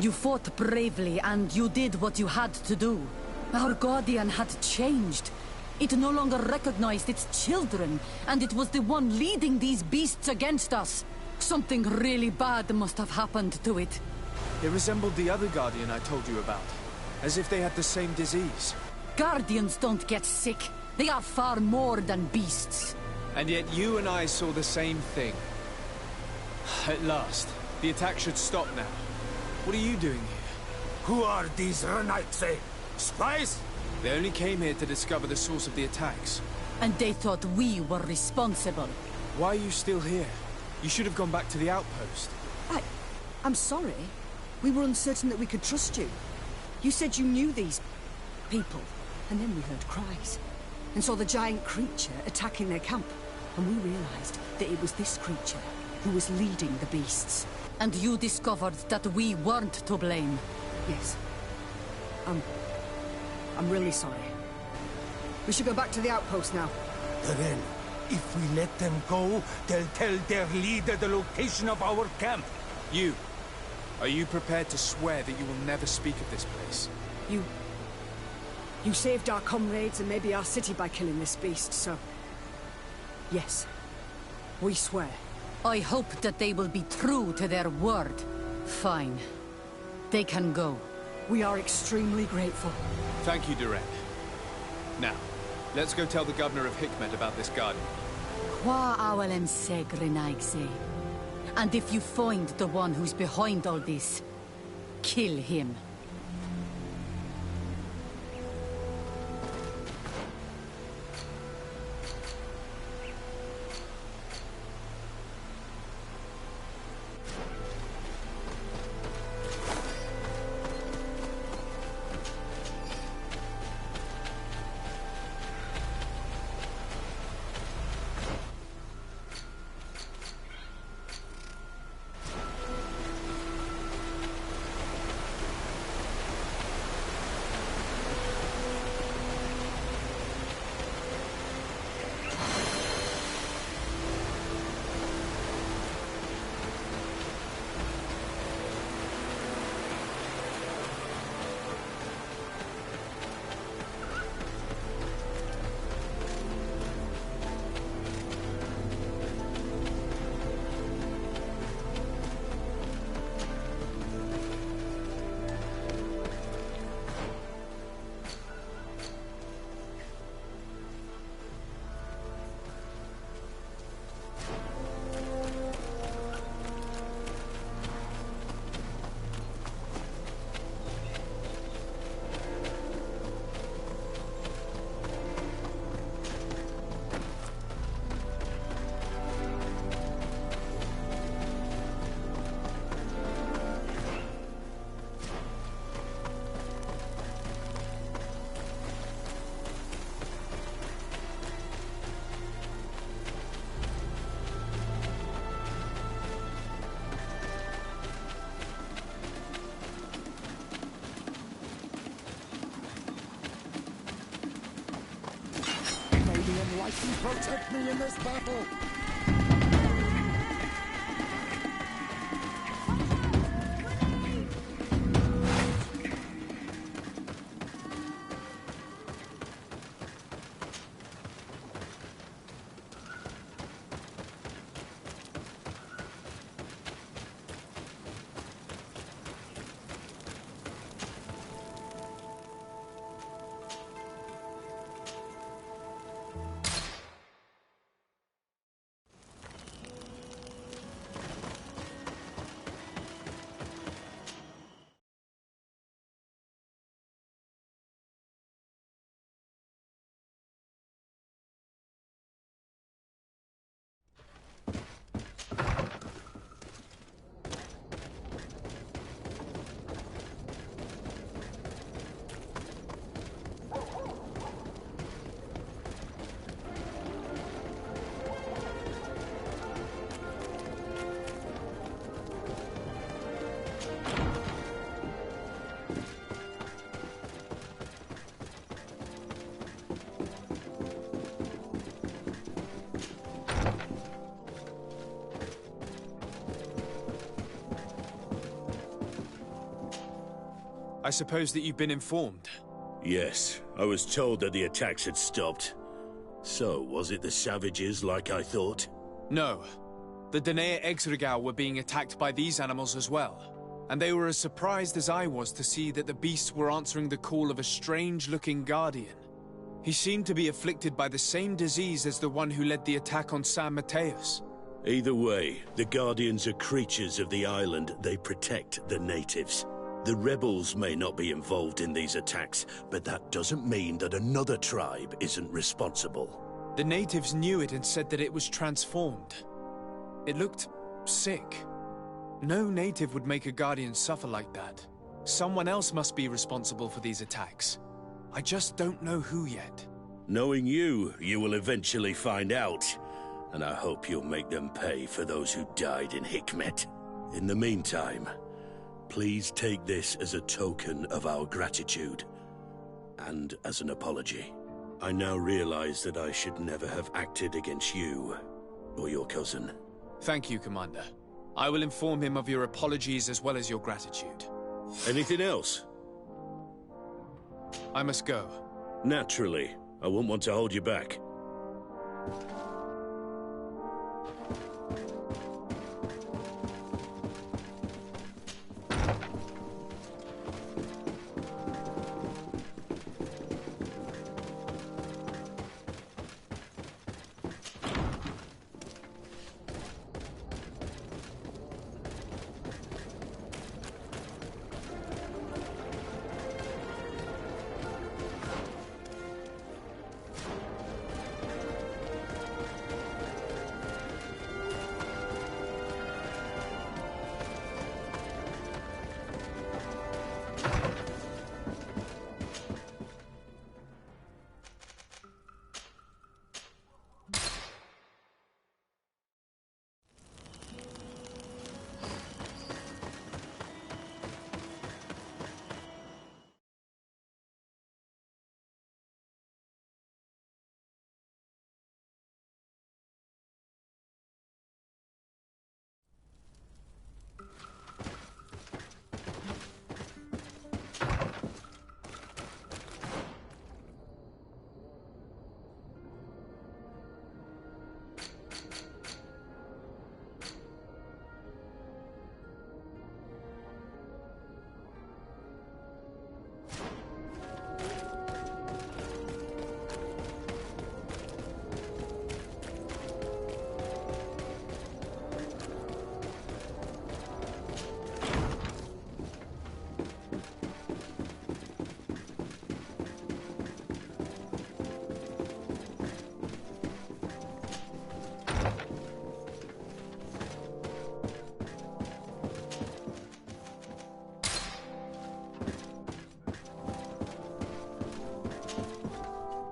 You fought bravely, and you did what you had to do. Our Guardian had changed. It no longer recognized its children, and it was the one leading these beasts against us. Something really bad must have happened to it. It resembled the other Guardian I told you about, as if they had the same disease. Guardians don't get sick. They are far more than beasts. And yet you and I saw the same thing. At last, the attack should stop now. What are you doing here? Who are these Renaitse? Spies? They only came here to discover the source of the attacks. And they thought we were responsible. Why are you still here? You should have gone back to the outpost. I'm sorry. We were uncertain that we could trust you. You said you knew these people, and then we heard cries, and saw the giant creature attacking their camp. And we realized that it was this creature who was leading the beasts. And you discovered that we weren't to blame. Yes. I'm really sorry. We should go back to the outpost now. Then, if we let them go, they'll tell their leader the location of our camp. You. Are you prepared to swear that you will never speak of this place? You saved our comrades and maybe our city by killing this beast, so... Yes. We swear. I hope that they will be true to their word. Fine. They can go. We are extremely grateful. Thank you, Duran. Now, let's go tell the governor of Hikmet about this garden. Qua awalem segrenaigse. And if you find the one who's behind all this, kill him. Enlighten protect me in this battle! I suppose that you've been informed. Yes, I was told that the attacks had stopped. So, was it the savages like I thought? No. The Danae Exregao were being attacked by these animals as well. And they were as surprised as I was to see that the beasts were answering the call of a strange-looking guardian. He seemed to be afflicted by the same disease as the one who led the attack on San Mateus. Either way, the Guardians are creatures of the island. They protect the natives. The rebels may not be involved in these attacks, but that doesn't mean that another tribe isn't responsible. The natives knew it and said that it was transformed. It looked sick. No native would make a Guardian suffer like that. Someone else must be responsible for these attacks. I just don't know who yet. Knowing you, you will eventually find out. And I hope you'll make them pay for those who died in Hikmet. In the meantime, please take this as a token of our gratitude. And as an apology. I now realize that I should never have acted against you or your cousin. Thank you, Commander. I will inform him of your apologies as well as your gratitude. Anything else? I must go. Naturally. I won't want to hold you back.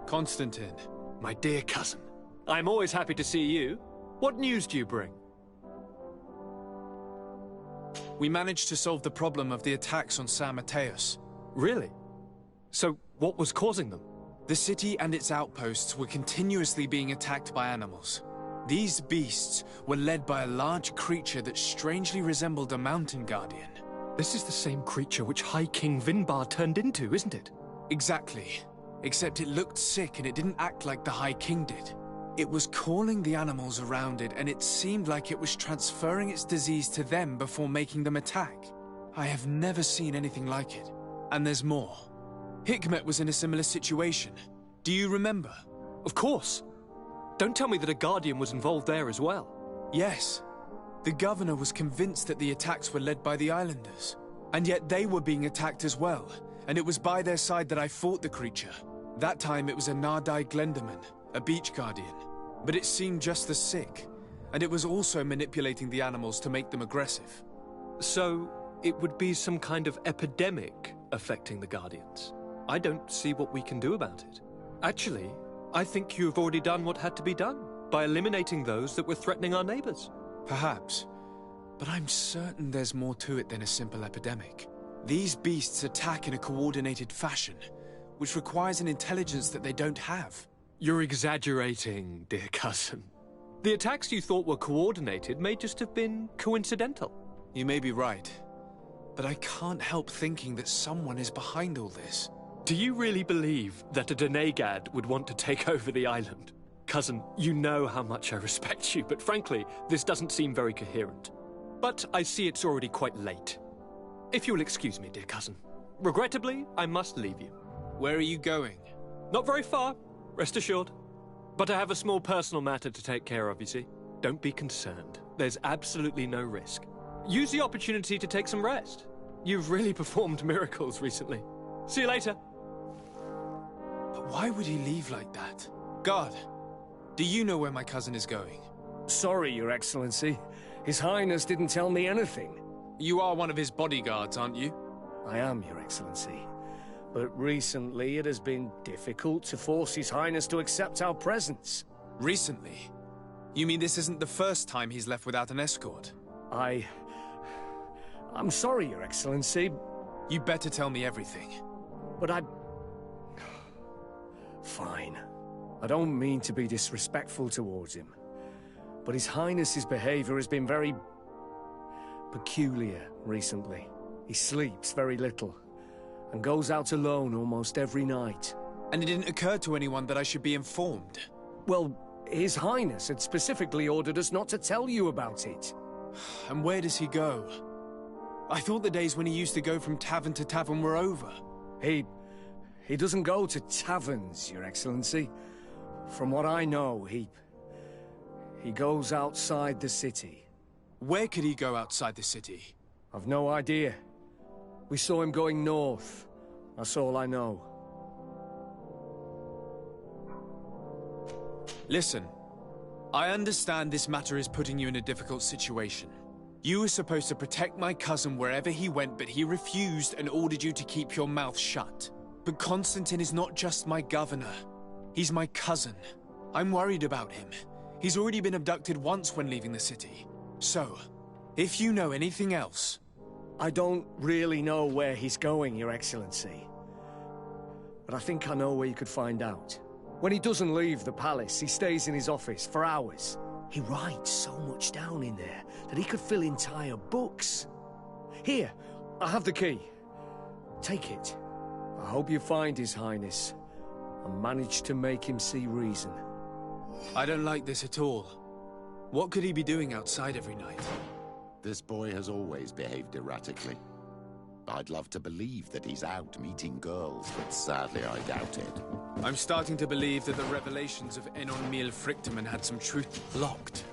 Constantine. My dear cousin, I'm always happy to see you. What news do you bring? We managed to solve the problem of the attacks on San Mateus. Really? So, what was causing them? The city and its outposts were continuously being attacked by animals. These beasts were led by a large creature that strangely resembled a mountain guardian. This is the same creature which High King Vinbar turned into, isn't it? Exactly. Except it looked sick and it didn't act like the High King did. It was calling the animals around it, and it seemed like it was transferring its disease to them before making them attack. I have never seen anything like it. And there's more. Hikmet was in a similar situation. Do you remember? Of course. Don't tell me that a Guardian was involved there as well. Yes. The governor was convinced that the attacks were led by the islanders. And yet they were being attacked as well. And it was by their side that I fought the creature. That time it was a Nardai Glenderman, a beach guardian. But it seemed just as sick. And it was also manipulating the animals to make them aggressive. So, it would be some kind of epidemic affecting the Guardians. I don't see what we can do about it. Actually, I think you've already done what had to be done, by eliminating those that were threatening our neighbors. Perhaps. But I'm certain there's more to it than a simple epidemic. These beasts attack in a coordinated fashion, which requires an intelligence that they don't have. You're exaggerating, dear cousin. The attacks you thought were coordinated may just have been coincidental. You may be right. but I can't help thinking that someone is behind all this. Do you really believe that a Denegad would want to take over the island? Cousin, you know how much I respect you, but frankly, this doesn't seem very coherent. But I see it's already quite late. If you'll excuse me, dear cousin. Regrettably, I must leave you. Where are you going? Not very far, rest assured. But I have a small personal matter to take care of, you see. Don't be concerned. There's absolutely no risk. Use the opportunity to take some rest. You've really performed miracles recently. See you later. But why would he leave like that? Guard, do you know where my cousin is going? Sorry, Your Excellency. His Highness didn't tell me anything. You are one of his bodyguards, aren't you? I am, Your Excellency. But recently it has been difficult to force His Highness to accept our presence. Recently? You mean this isn't the first time he's left without an escort? I'm sorry, Your Excellency. You better tell me everything. But Fine. I don't mean to be disrespectful towards him. But His Highness's behavior has been very peculiar recently. He sleeps very little, and goes out alone almost every night. And it didn't occur to anyone that I should be informed? Well, His Highness had specifically ordered us not to tell you about it. And where does he go? I thought the days when he used to go from tavern to tavern were over. He doesn't go to taverns, Your Excellency. From what I know, he goes outside the city. Where could he go outside the city? I've no idea. We saw him going north. That's all I know. Listen, I understand this matter is putting you in a difficult situation. You were supposed to protect my cousin wherever he went, but he refused and ordered you to keep your mouth shut. But Constantine is not just my governor. He's my cousin. I'm worried about him. He's already been abducted once when leaving the city. So, if you know anything else... I don't really know where he's going, Your Excellency. But I think I know where you could find out. When he doesn't leave the palace, he stays in his office for hours. He writes so much down in there that he could fill entire books. Here, I have the key. Take it. I hope you find His Highness and manage to make him see reason. I don't like this at all. What could he be doing outside every night? This boy has always behaved erratically. I'd love to believe that he's out meeting girls, but sadly I doubt it. I'm starting to believe that the revelations of Enon Miel Frichtemann had some truth locked.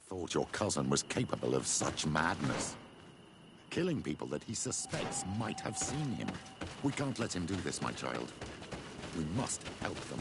Thought your cousin was capable of such madness. Killing people that he suspects might have seen him. We can't let him do this, my child. We must help them.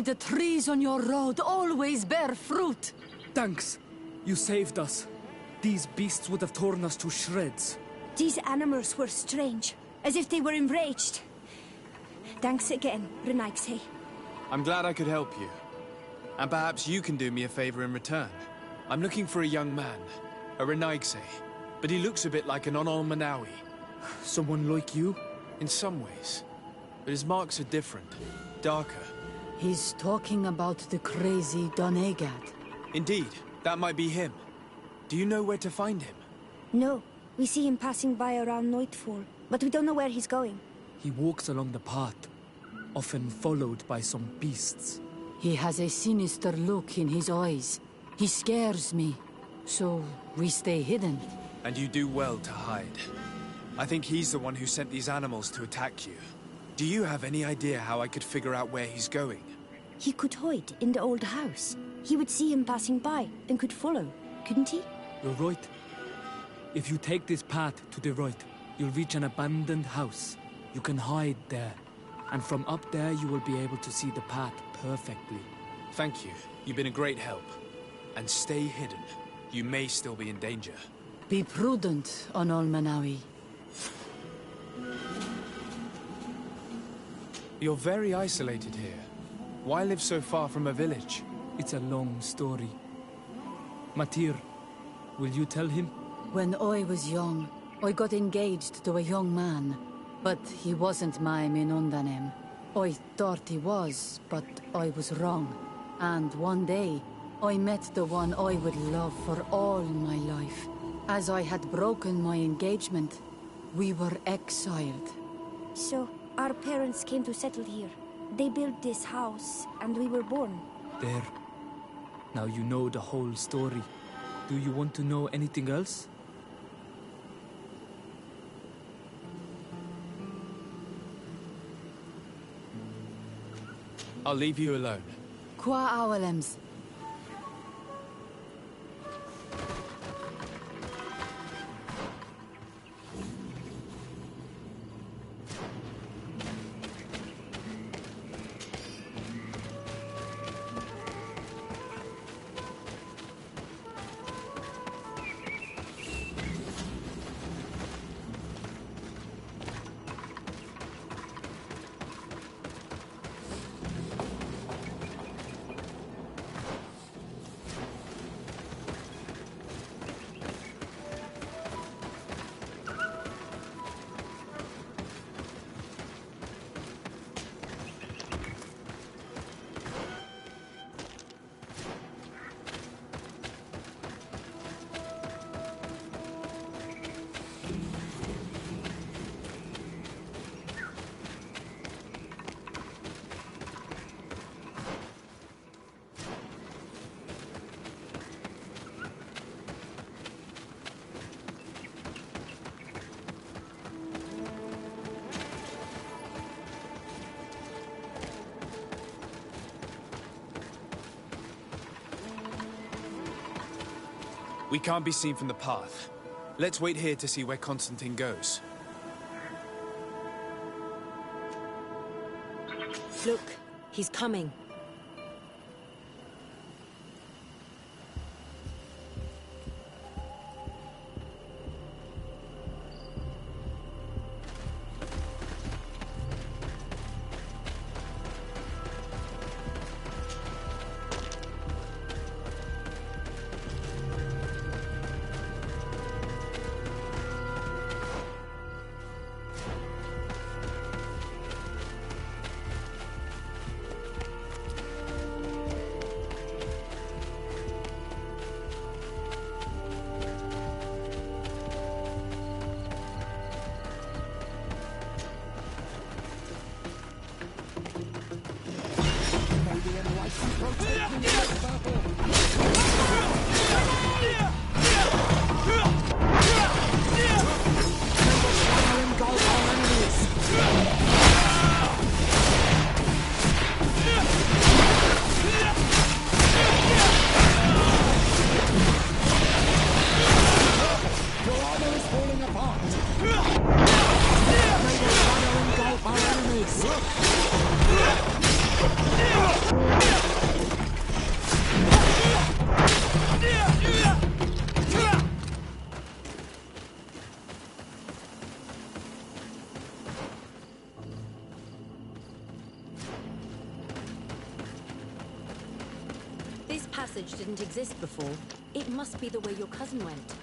May the trees on your road always bear fruit. Thanks. You saved us. These beasts would have torn us to shreds. These animals were strange, as if they were enraged. Thanks again, Renaigse. I'm glad I could help you. And perhaps you can do me a favor in return. I'm looking for a young man, a Renaigse, but he looks a bit like an Onol Manawi. Someone like you? In some ways. But his marks are different, darker. He's talking about the crazy Donegat. Indeed, that might be him. Do you know where to find him? No, we see him passing by around nightfall, but we don't know where he's going. He walks along the path, often followed by some beasts. He has a sinister look in his eyes. He scares me, so we stay hidden. And you do well to hide. I think he's the one who sent these animals to attack you. Do you have any idea how I could figure out where he's going? He could hide in the old house. He would see him passing by and could follow, couldn't he? You're right. If you take this path to the right, you'll reach an abandoned house. You can hide there. And from up there, you will be able to see the path perfectly. Thank you. You've been a great help. And stay hidden. You may still be in danger. Be prudent, Onol Manawi. You're very isolated here. Why live so far from a village? It's a long story. Matir, will you tell him? When I was young, I got engaged to a young man. But he wasn't my Minundanem. I thought he was, but I was wrong. And one day, I met the one I would love for all my life. As I had broken my engagement, we were exiled. So, our parents came to settle here. They built this house, and we were born. There. Now you know the whole story. Do you want to know anything else? I'll leave you alone. Qua awalems. We can't be seen from the path. Let's wait here to see where Constantine goes. Look, he's coming. passage didn't exist before. It must be the way your cousin went.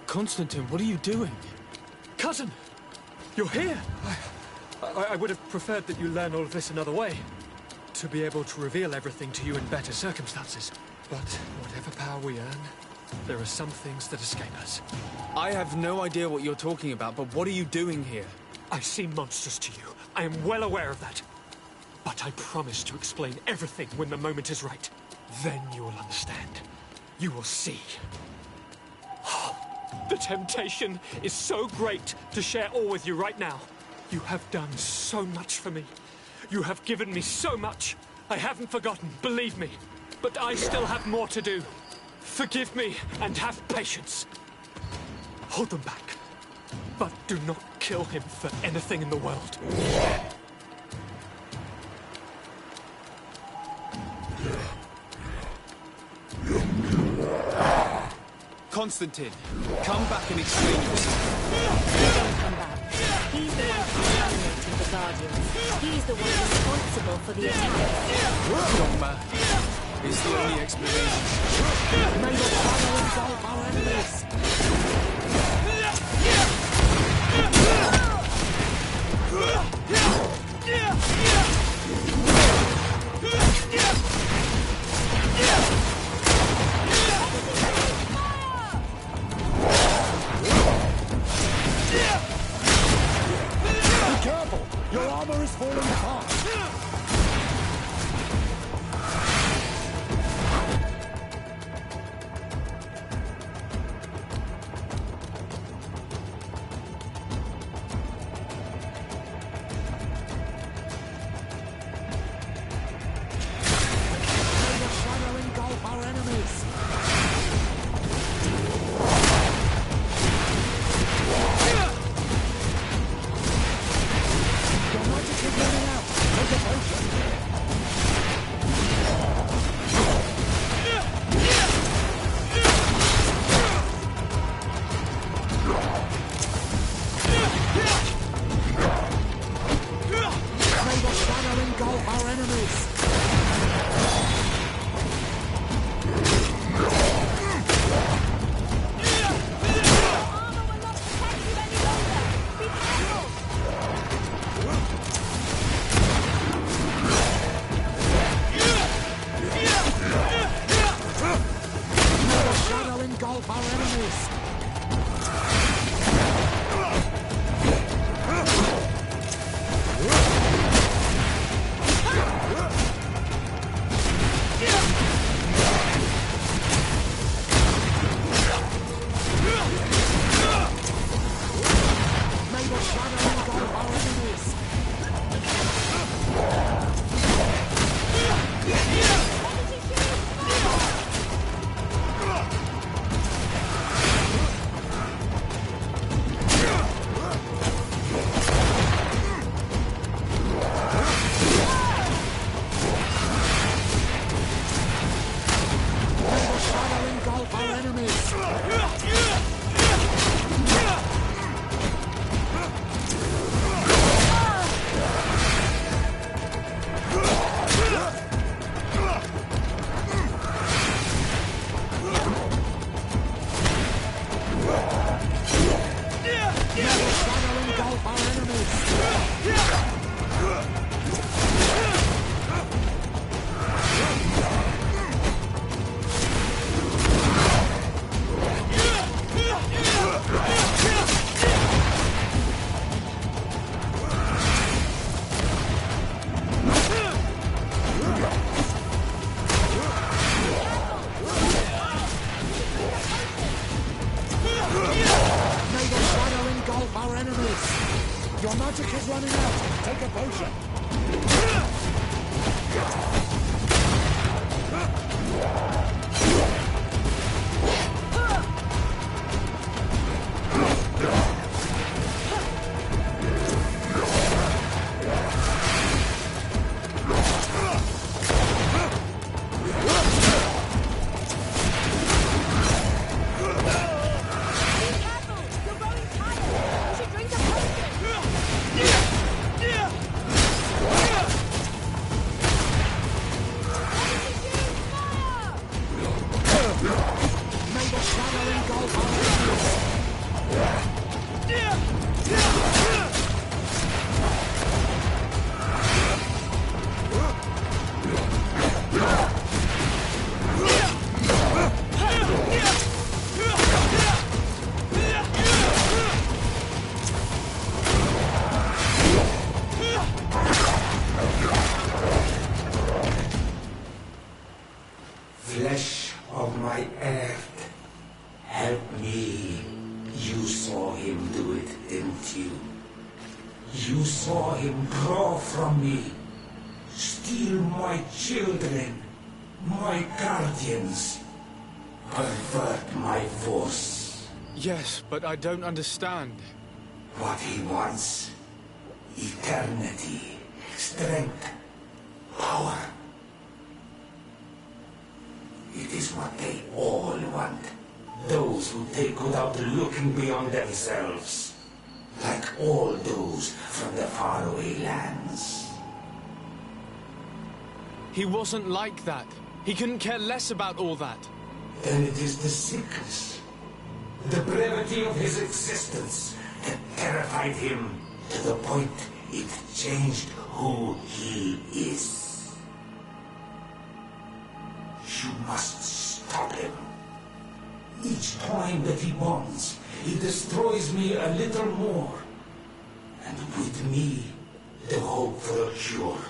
Constantine, what are you doing? Cousin! You're here! I would have preferred that you learn all of this another way. To be able to reveal everything to you in better circumstances. But whatever power we earn, there are some things that escape us. I have no idea what you're talking about, but what are you doing here? I seem monstrous to you. I am well aware of that. But I promise to explain everything when the moment is right. Then you will understand. You will see. The temptation is so great to share all with you right now. You have done so much for me. You have given me so much. I haven't forgotten, believe me. But I still have more to do. Forgive me and have patience. Hold them back. But do not kill him for anything in the world. Constantine, come back and explain yourself. Don't come back. He's the one contaminating the Guardians. He's the one responsible for the attack. Dogma is the only explanation. May your father absolve our enemies. Be careful! Your armor is falling apart! my children, my guardians, pervert my force. Yes, but I don't understand. What he wants: eternity, strength, power. It is what they all want. Those who take without looking beyond themselves. Like all those from the faraway lands. He wasn't like that. He couldn't care less about all that. Then it is the sickness, the brevity of his existence that terrified him to the point it changed who he is. You must stop him. Each time that he bonds, he destroys me a little more. And with me, the hope for a cure.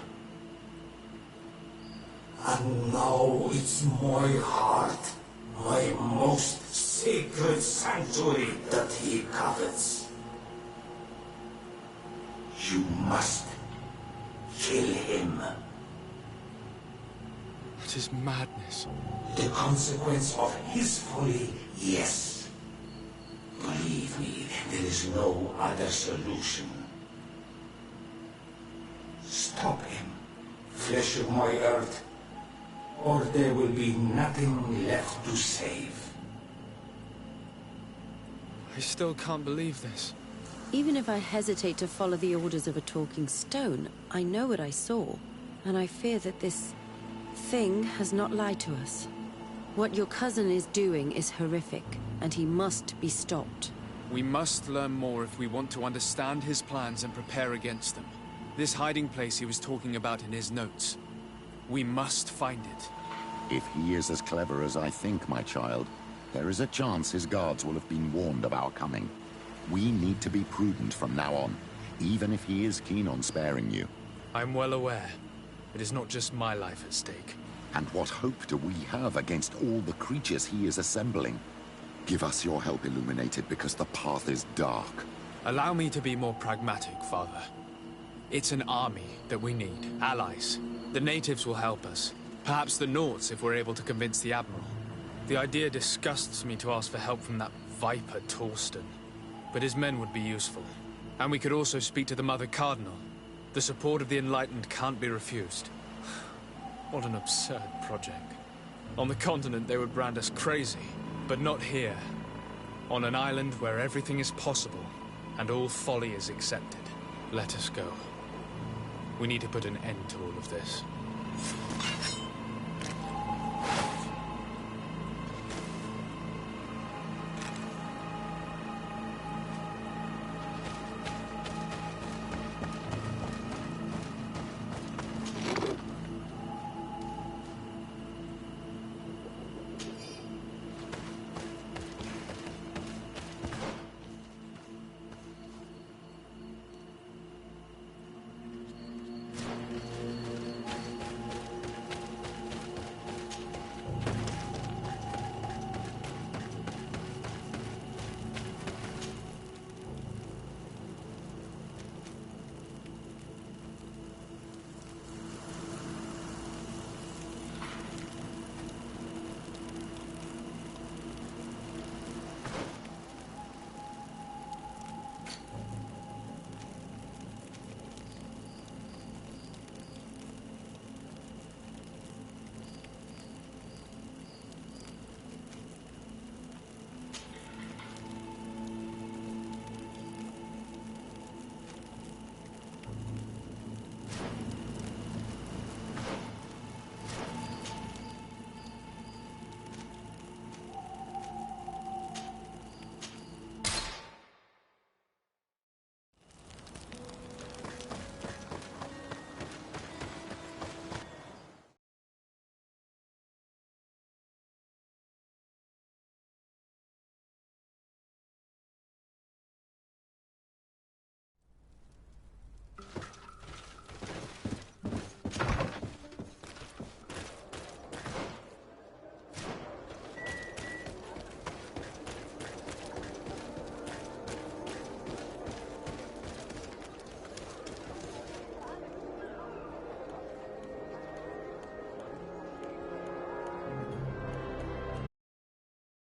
And now it's my heart, my most sacred sanctuary that he covets. You must kill him. It is madness. The consequence of his folly, yes. Believe me, there is no other solution. Stop him, flesh of my earth, or there will be nothing left to save. I still can't believe this. Even if I hesitate to follow the orders of a talking stone, I know what I saw, and I fear that this thing has not lied to us. What your cousin is doing is horrific, and he must be stopped. We must learn more if we want to understand his plans and prepare against them. This hiding place he was talking about in his notes. We must find it. If he is as clever as I think, my child, there is a chance his guards will have been warned of our coming. We need to be prudent from now on, even if he is keen on sparing you. I'm well aware. It is not just my life at stake. And what hope do we have against all the creatures he is assembling? Give us your help, Illuminated, because the path is dark. Allow me to be more pragmatic, Father. It's an army that we need, allies. The natives will help us. Perhaps the Nords, if we're able to convince the Admiral. The idea disgusts me to ask for help from that viper Torsten. But his men would be useful. And we could also speak to the Mother Cardinal. The support of the Enlightened can't be refused. What an absurd project. On the continent, they would brand us crazy. But not here. On an island where everything is possible, and all folly is accepted. Let us go. We need to put an end to all of this.